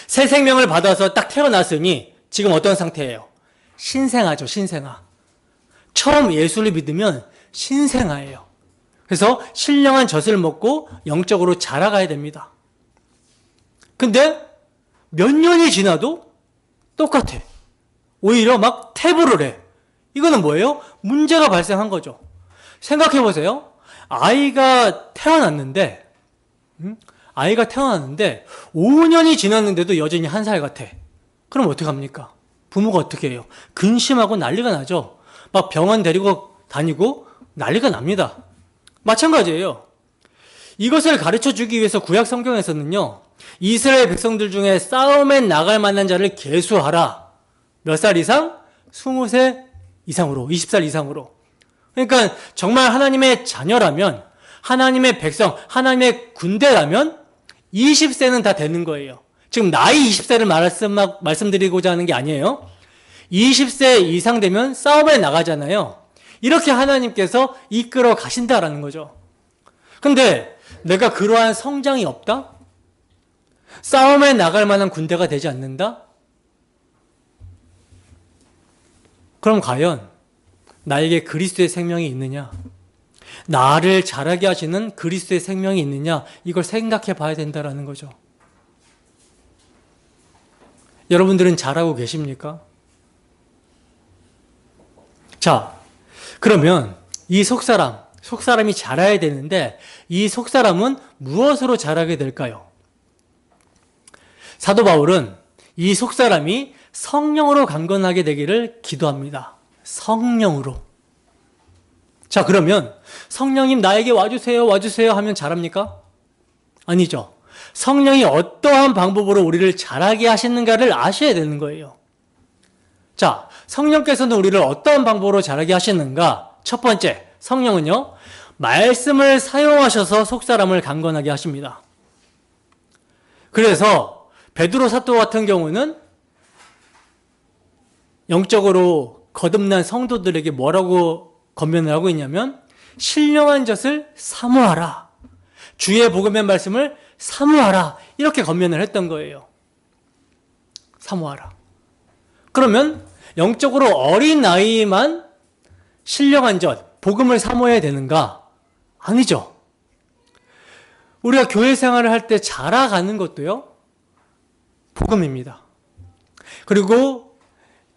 새 생명을 받아서 딱 태어났으니 지금 어떤 상태예요? 신생아죠, 신생아. 처음 예수를 믿으면 신생아예요. 그래서 신령한 젖을 먹고 영적으로 자라가야 됩니다. 근데 몇 년이 지나도 똑같아. 오히려 막 퇴보를 해. 이거는 뭐예요? 문제가 발생한 거죠. 생각해 보세요. 아이가 태어났는데 5년이 지났는데도 여전히 1살 같아. 그럼 어떡합니까? 부모가 어떻게 해요? 근심하고 난리가 나죠. 막 병원 데리고 다니고 난리가 납니다. 마찬가지예요. 이것을 가르쳐 주기 위해서 구약 성경에서는요, 이스라엘 백성들 중에 싸움에 나갈 만한 자를 계수하라. 몇 살 이상? 20세 이상으로, 20살 이상으로. 그러니까 정말 하나님의 자녀라면, 하나님의 백성, 하나님의 군대라면 20세는 다 되는 거예요. 지금 나이 20세를 말씀드리고자 하는 게 아니에요. 20세 이상 되면 싸움에 나가잖아요. 이렇게 하나님께서 이끌어 가신다라는 거죠. 근데 내가 그러한 성장이 없다? 싸움에 나갈 만한 군대가 되지 않는다? 그럼 과연 나에게 그리스도의 생명이 있느냐? 나를 자라게 하시는 그리스도의 생명이 있느냐? 이걸 생각해 봐야 된다는 거죠. 여러분들은 잘하고 계십니까? 자, 그러면 이 속사람이 자라야 되는데 이 속사람은 무엇으로 자라게 될까요? 사도 바울은 이 속사람이 성령으로 강건하게 되기를 기도합니다. 성령으로. 자, 그러면 성령님 나에게 와주세요 하면 자랍니까? 아니죠. 성령이 어떠한 방법으로 우리를 자라게 하시는가를 아셔야 되는 거예요. 자, 성령께서는 우리를 어떠한 방법으로 자라게 하시는가? 첫 번째, 성령은요, 말씀을 사용하셔서 속사람을 강건하게 하십니다. 그래서 베드로 사도 같은 경우는 영적으로 거듭난 성도들에게 뭐라고 권면을 하고 있냐면 신령한 젖을 사모하라. 주의 복음의 말씀을 사모하라. 이렇게 권면을 했던 거예요. 사모하라. 그러면 영적으로 어린 나이만 신령한 젖, 복음을 사모해야 되는가? 아니죠. 우리가 교회 생활을 할 때 자라가는 것도요, 복음입니다. 그리고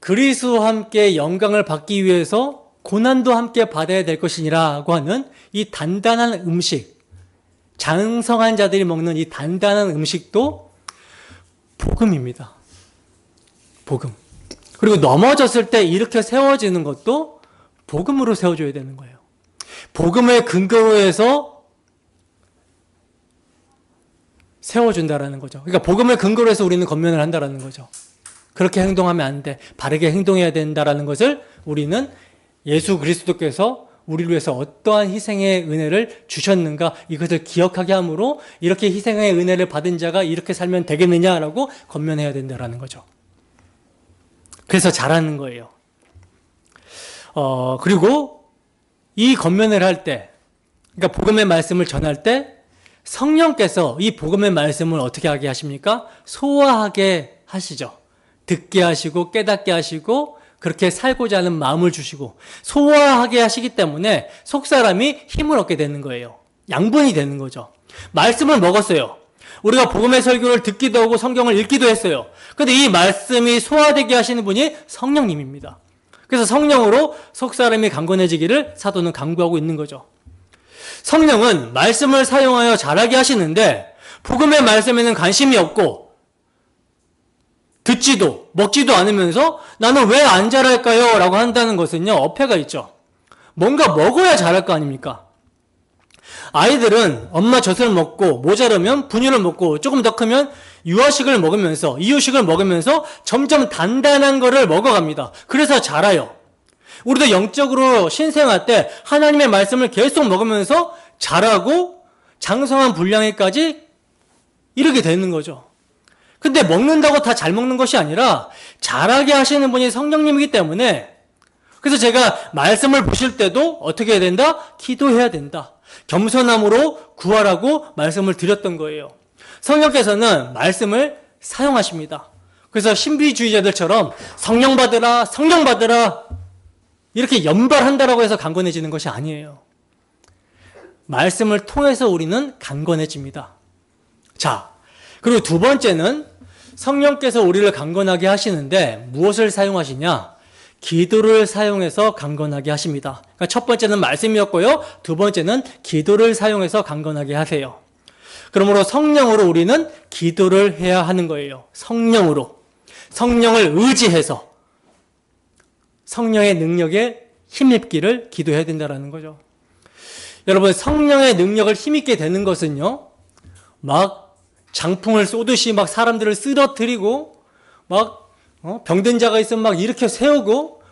그리스도와 함께 영광을 받기 위해서 고난도 함께 받아야 될 것이니라고 하는 이 단단한 음식, 장성한 자들이 먹는 이 단단한 음식도 복음입니다. 복음. 그리고 넘어졌을 때 이렇게 세워지는 것도 복음으로 세워줘야 되는 거예요. 복음의 근거로 해서 세워준다라는 거죠. 그러니까 복음을 근거로 해서 우리는 권면을 한다라는 거죠. 그렇게 행동하면 안 돼. 바르게 행동해야 된다라는 것을 우리는 예수 그리스도께서 우리를 위해서 어떠한 희생의 은혜를 주셨는가 이것을 기억하게 함으로 이렇게 희생의 은혜를 받은 자가 이렇게 살면 되겠느냐라고 권면해야 된다라는 거죠. 그래서 잘하는 거예요. 그리고 이 권면을 할 때, 그러니까 복음의 말씀을 전할 때 성령께서 이 복음의 말씀을 어떻게 하게 하십니까? 소화하게 하시죠. 듣게 하시고 깨닫게 하시고 그렇게 살고자 하는 마음을 주시고 소화하게 하시기 때문에 속사람이 힘을 얻게 되는 거예요. 양분이 되는 거죠. 말씀을 먹었어요. 우리가 복음의 설교를 듣기도 하고 성경을 읽기도 했어요. 근데 이 말씀이 소화되게 하시는 분이 성령님입니다. 그래서 성령으로 속사람이 강건해지기를 사도는 강구하고 있는 거죠. 성령은 말씀을 사용하여 자라게 하시는데 복음의 말씀에는 관심이 없고 듣지도 먹지도 않으면서 나는 왜 안 자랄까요? 라고 한다는 것은요, 어폐가 있죠. 뭔가 먹어야 자랄 거 아닙니까? 아이들은 엄마 젖을 먹고 모자르면 분유를 먹고 조금 더 크면 유아식을 먹으면서 이유식을 먹으면서 점점 단단한 거를 먹어갑니다. 그래서 자라요. 우리도 영적으로 신생아 때 하나님의 말씀을 계속 먹으면서 자라고 장성한 분량에까지 이르게 되는 거죠. 근데 먹는다고 다 잘 먹는 것이 아니라 자라게 하시는 분이 성령님이기 때문에 그래서 제가 말씀을 보실 때도 어떻게 해야 된다? 기도해야 된다. 겸손함으로 구하라고 말씀을 드렸던 거예요. 성령께서는 말씀을 사용하십니다. 그래서 신비주의자들처럼 성령 받으라, 성령 받으라 이렇게 연발한다라고 해서 강건해지는 것이 아니에요. 말씀을 통해서 우리는 강건해집니다. 자, 그리고 두 번째는 성령께서 우리를 강건하게 하시는데 무엇을 사용하시냐? 기도를 사용해서 강건하게 하십니다. 그러니까 첫 번째는 말씀이었고요. 두 번째는 기도를 사용해서 강건하게 하세요. 그러므로 성령으로 우리는 기도를 해야 하는 거예요. 성령으로. 성령을 의지해서 성령의 능력에 힘입기를 기도해야 된다는 거죠. 여러분, 성령의 능력을 힘입게 되는 것은요, 막 장풍을 쏘듯이 막 사람들을 쓰러뜨리고 막 병든 자가 있으면 막 일으켜 세우고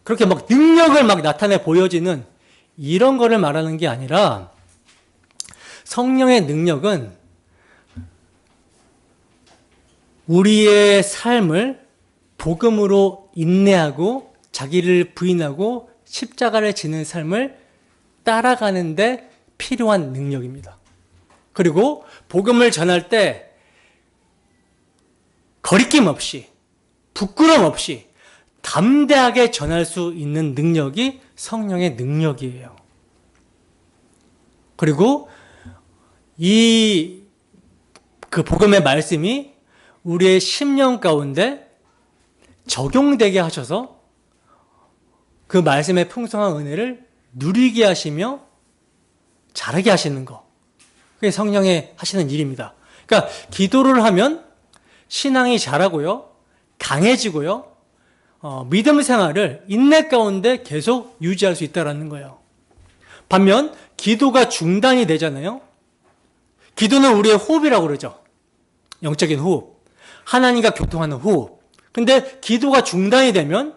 그렇게 막 능력을 막 나타내 보여지는 이런 거를 말하는 게 아니라 성령의 능력은 우리의 삶을 복음으로 인내하고 자기를 부인하고 십자가를 지는 삶을 따라가는데 필요한 능력입니다. 그리고 복음을 전할 때 거리낌 없이 부끄럼 없이 담대하게 전할 수 있는 능력이 성령의 능력이에요. 그리고 그 복음의 말씀이 우리의 심령 가운데 적용되게 하셔서 그 말씀의 풍성한 은혜를 누리게 하시며 자라게 하시는 거. 그게 성령의 하시는 일입니다. 그러니까 기도를 하면 신앙이 자라고요, 강해지고요, 믿음 생활을 인내 가운데 계속 유지할 수 있다는 거예요. 반면 기도가 중단이 되잖아요. 기도는 우리의 호흡이라고 그러죠. 영적인 호흡. 하나님과 교통하는 호흡. 근데 기도가 중단이 되면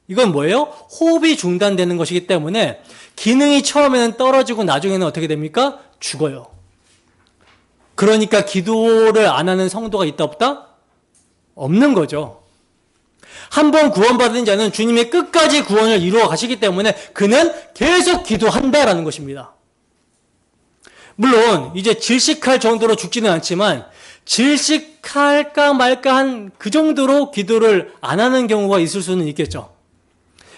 이건 뭐예요? 호흡이 중단되는 것이기 때문에 기능이 처음에는 떨어지고 나중에는 어떻게 됩니까? 죽어요. 그러니까 기도를 안 하는 성도가 있다 없다? 없는 거죠. 한 번 구원받은 자는 주님의 끝까지 구원을 이루어 가시기 때문에 그는 계속 기도한다라는 것입니다. 물론 이제 질식할 정도로 죽지는 않지만 질식할까 말까 한 그 정도로 기도를 안 하는 경우가 있을 수는 있겠죠.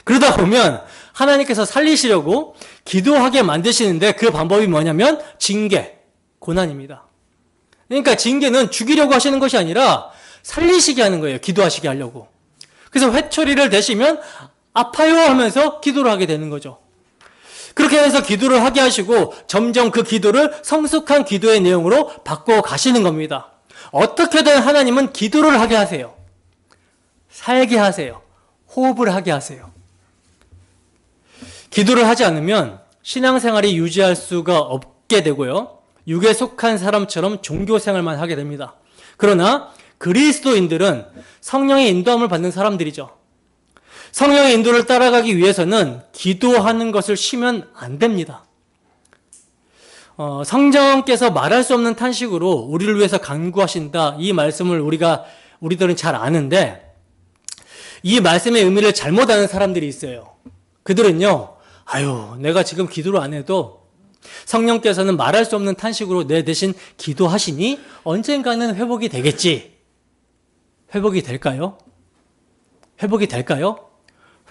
그러다 보면 하나님께서 살리시려고 기도하게 만드시는데 그 방법이 뭐냐면 징계, 고난입니다. 그러니까 징계는 죽이려고 하시는 것이 아니라 살리시게 하는 거예요. 기도하시게 하려고. 그래서 회초리를 대시면 아파요 하면서 기도를 하게 되는 거죠. 그렇게 해서 기도를 하게 하시고 점점 그 기도를 성숙한 기도의 내용으로 바꿔 가시는 겁니다. 어떻게든 하나님은 기도를 하게 하세요. 살게 하세요. 호흡을 하게 하세요. 기도를 하지 않으면 신앙생활이 유지할 수가 없게 되고요. 육에 속한 사람처럼 종교생활만 하게 됩니다. 그러나 그리스도인들은 성령의 인도함을 받는 사람들이죠. 성령의 인도를 따라가기 위해서는 기도하는 것을 쉬면 안 됩니다. 성령께서 말할 수 없는 탄식으로 우리를 위해서 간구하신다. 이 말씀을 우리들은 잘 아는데 이 말씀의 의미를 잘못 아는 사람들이 있어요. 그들은요, 내가 지금 기도를 안 해도 성령께서는 말할 수 없는 탄식으로 내 대신 기도하시니 언젠가는 회복이 되겠지. 회복이 될까요? 회복이 될까요?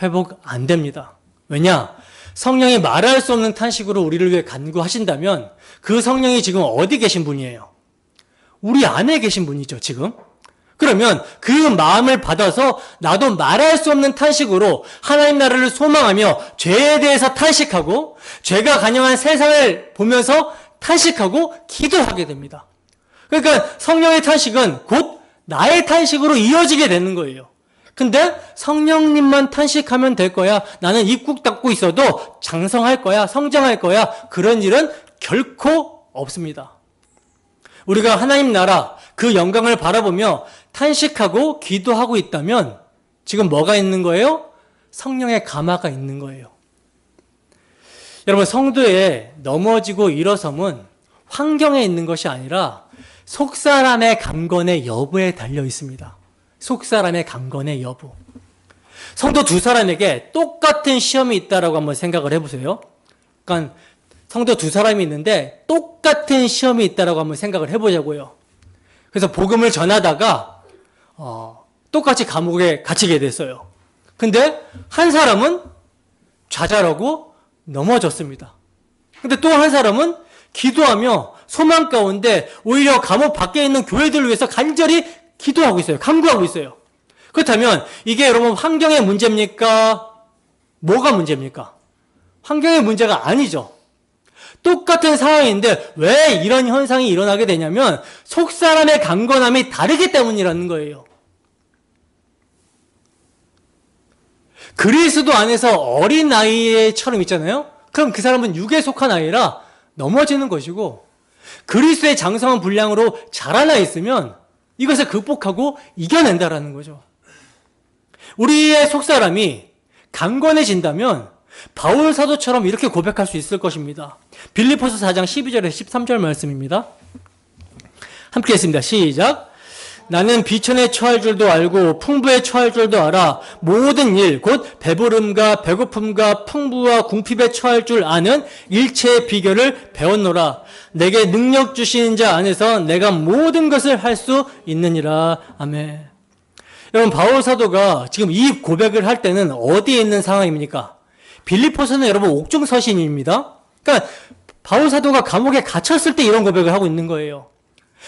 회복 안 됩니다. 왜냐? 성령이 말할 수 없는 탄식으로 우리를 위해 간구하신다면 그 성령이 지금 어디 계신 분이에요? 우리 안에 계신 분이죠, 지금. 그러면 그 마음을 받아서 나도 말할 수 없는 탄식으로 하나님 나라를 소망하며 죄에 대해서 탄식하고 죄가 간영한 세상을 보면서 탄식하고 기도하게 됩니다. 그러니까 성령의 탄식은 곧 나의 탄식으로 이어지게 되는 거예요. 근데 성령님만 탄식하면 될 거야. 나는 입 꾹 닫고 있어도 장성할 거야. 성장할 거야. 그런 일은 결코 없습니다. 우리가 하나님 나라 그 영광을 바라보며 탄식하고 기도하고 있다면 지금 뭐가 있는 거예요? 성령의 감화가 있는 거예요. 여러분, 성도의 넘어지고 일어섬은 환경에 있는 것이 아니라 속사람의 강건의 여부에 달려 있습니다. 속사람의 강건의 여부. 성도 두 사람에게 똑같은 시험이 있다라고 한번 생각을 해보세요. 그러니까 성도 두 사람이 있는데 똑같은 시험이 있다라고 한번 생각을 해보자고요. 그래서 복음을 전하다가 똑같이 감옥에 갇히게 됐어요. 근데 한 사람은 좌절하고 넘어졌습니다. 근데 또 한 사람은 기도하며 소망 가운데 오히려 감옥 밖에 있는 교회들을 위해서 간절히 기도하고 있어요. 간구하고 있어요. 그렇다면 이게 여러분 환경의 문제입니까? 뭐가 문제입니까? 환경의 문제가 아니죠. 똑같은 상황인데 왜 이런 현상이 일어나게 되냐면 속사람의 강건함이 다르기 때문이라는 거예요. 그리스도 안에서 어린 아이처럼 있잖아요. 그럼 그 사람은 육에 속한 아이라 넘어지는 것이고 그리스도의 장성한 분량으로 자라나 있으면 이것을 극복하고 이겨낸다라는 거죠. 우리의 속사람이 강건해진다면 바울 사도처럼 이렇게 고백할 수 있을 것입니다. 빌립보서 4장 12절에서 13절 말씀입니다. 함께 했습니다. 시작. 나는 비천에 처할 줄도 알고 풍부에 처할 줄도 알아. 모든 일, 곧 배부름과 배고픔과 풍부와 궁핍에 처할 줄 아는 일체의 비결을 배웠노라. 내게 능력 주시는 자 안에서 내가 모든 것을 할 수 있느니라. 아멘. 여러분, 바울 사도가 지금 이 고백을 할 때는 어디에 있는 상황입니까? 빌립보서는 여러분 옥중 서신입니다. 그러니까 바울 사도가 감옥에 갇혔을 때 이런 고백을 하고 있는 거예요.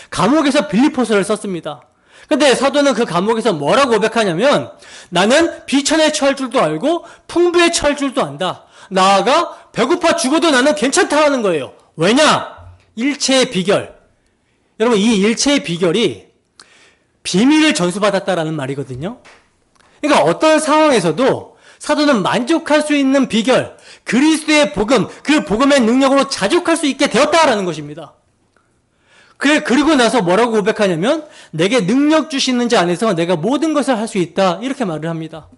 감옥에서 빌립보서를 썼습니다. 근데 사도는 그 감옥에서 뭐라고 고백하냐면, 나는 비천에 처할 줄도 알고 풍부에 처할 줄도 안다. 나아가 배고파 죽어도 나는 괜찮다는 거예요. 왜냐? 일체의 비결. 여러분, 이 일체의 비결이 비밀을 전수받았다라는 말이거든요. 그러니까 어떤 상황에서도 사도는 만족할 수 있는 비결, 그리스도의 복음, 그 복음의 능력으로 자족할 수 있게 되었다라는 것입니다. 그리고 나서 뭐라고 고백하냐면, 내게 능력 주시는 자 안에서 내가 모든 것을 할 수 있다, 이렇게 말을 합니다.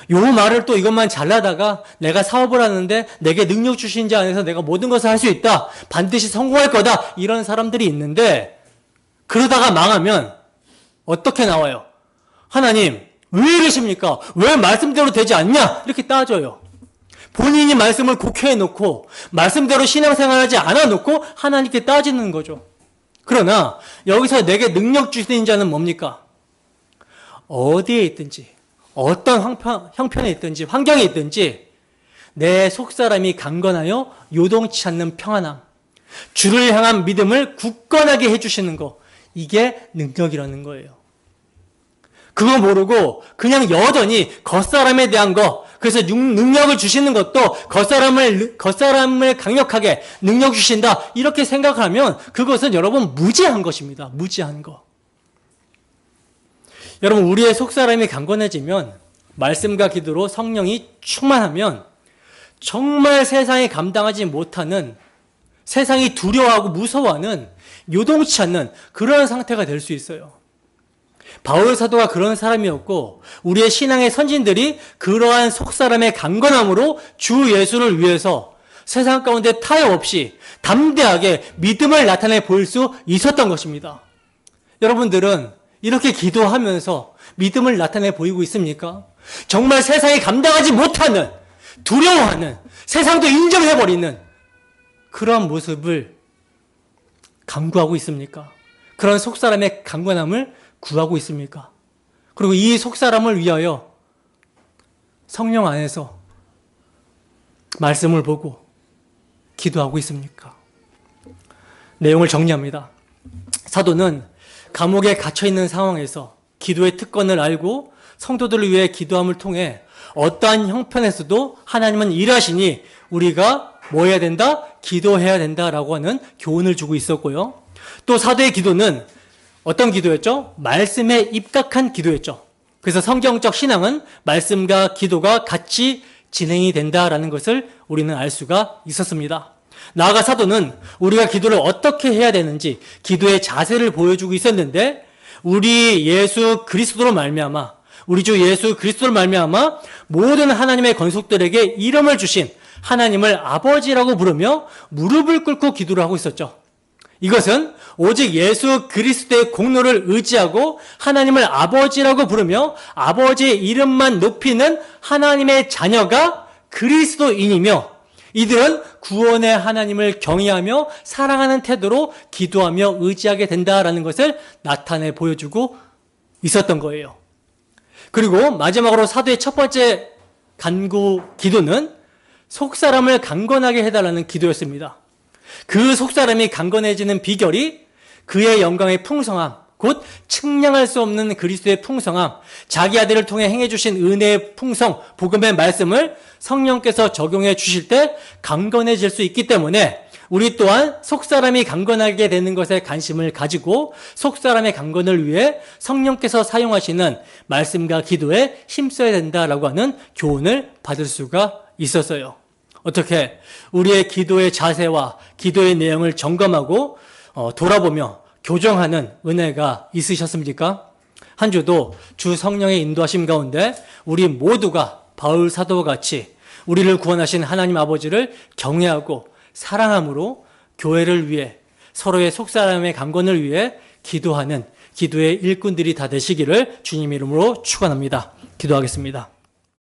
요 말을 또 이것만 잘나다가 내가 사업을 하는데 내게 능력 주신 자 안에서 내가 모든 것을 할 수 있다, 반드시 성공할 거다, 이런 사람들이 있는데, 그러다가 망하면 어떻게 나와요? 하나님, 왜 이러십니까? 왜 말씀대로 되지 않냐? 이렇게 따져요. 본인이 말씀을 곡해해 놓고 말씀대로 신앙생활하지 않아 놓고 하나님께 따지는 거죠. 그러나 여기서 내게 능력 주시는 자는 뭡니까? 어디에 있든지, 어떤 형편에 있든지, 환경에 있든지 내 속사람이 강건하여 요동치 않는 평안함, 주를 향한 믿음을 굳건하게 해주시는 거, 이게 능력이라는 거예요. 그거 모르고 그냥 여전히 겉사람에 대한 거, 그래서 능력을 주시는 것도 겉사람을 강력하게 능력 주신다, 이렇게 생각하면 그것은 여러분 무지한 것입니다. 무지한 거. 여러분, 우리의 속사람이 강건해지면, 말씀과 기도로 성령이 충만하면 정말 세상이 감당하지 못하는, 세상이 두려워하고 무서워하는, 요동치 않는 그러한 상태가 될 수 있어요. 바울 사도가 그런 사람이었고, 우리의 신앙의 선진들이 그러한 속사람의 강건함으로 주 예수를 위해서 세상 가운데 타협 없이 담대하게 믿음을 나타내 보일 수 있었던 것입니다. 여러분들은 이렇게 기도하면서 믿음을 나타내 보이고 있습니까? 정말 세상이 감당하지 못하는, 두려워하는, 세상도 인정해버리는 그러한 모습을 강구하고 있습니까? 그런 속사람의 강건함을 구하고 있습니까? 그리고 이 속사람을 위하여 성령 안에서 말씀을 보고 기도하고 있습니까? 내용을 정리합니다. 사도는 감옥에 갇혀있는 상황에서 기도의 특권을 알고 성도들을 위해 기도함을 통해 어떠한 형편에서도 하나님은 일하시니 우리가 뭐 해야 된다? 기도해야 된다라고 하는 교훈을 주고 있었고요. 또 사도의 기도는 어떤 기도였죠? 말씀에 입각한 기도였죠. 그래서 성경적 신앙은 말씀과 기도가 같이 진행이 된다라는 것을 우리는 알 수가 있었습니다. 나아가 사도는 우리가 기도를 어떻게 해야 되는지 기도의 자세를 보여주고 있었는데, 우리 예수 그리스도로 말미암아, 우리 주 예수 그리스도로 말미암아 모든 하나님의 권속들에게 이름을 주신 하나님을 아버지라고 부르며 무릎을 꿇고 기도를 하고 있었죠. 이것은 오직 예수 그리스도의 공로를 의지하고 하나님을 아버지라고 부르며 아버지의 이름만 높이는 하나님의 자녀가 그리스도인이며, 이들은 구원의 하나님을 경외하며 사랑하는 태도로 기도하며 의지하게 된다라는 것을 나타내 보여주고 있었던 거예요. 그리고 마지막으로 사도의 첫 번째 간구 기도는 속사람을 강건하게 해달라는 기도였습니다. 그 속사람이 강건해지는 비결이 그의 영광의 풍성함, 곧 측량할 수 없는 그리스도의 풍성함, 자기 아들을 통해 행해주신 은혜의 풍성, 복음의 말씀을 성령께서 적용해 주실 때 강건해질 수 있기 때문에 우리 또한 속사람이 강건하게 되는 것에 관심을 가지고 속사람의 강건을 위해 성령께서 사용하시는 말씀과 기도에 힘써야 된다라고 하는 교훈을 받을 수가 있었어요. 어떻게 우리의 기도의 자세와 기도의 내용을 점검하고 돌아보며 교정하는 은혜가 있으셨습니까? 한 주도 주 성령의 인도하심 가운데 우리 모두가 바울 사도와 같이 우리를 구원하신 하나님 아버지를 경외하고 사랑함으로 교회를 위해 서로의 속사람의 강건을 위해 기도하는 기도의 일꾼들이 다 되시기를 주님 이름으로 축원합니다. 기도하겠습니다.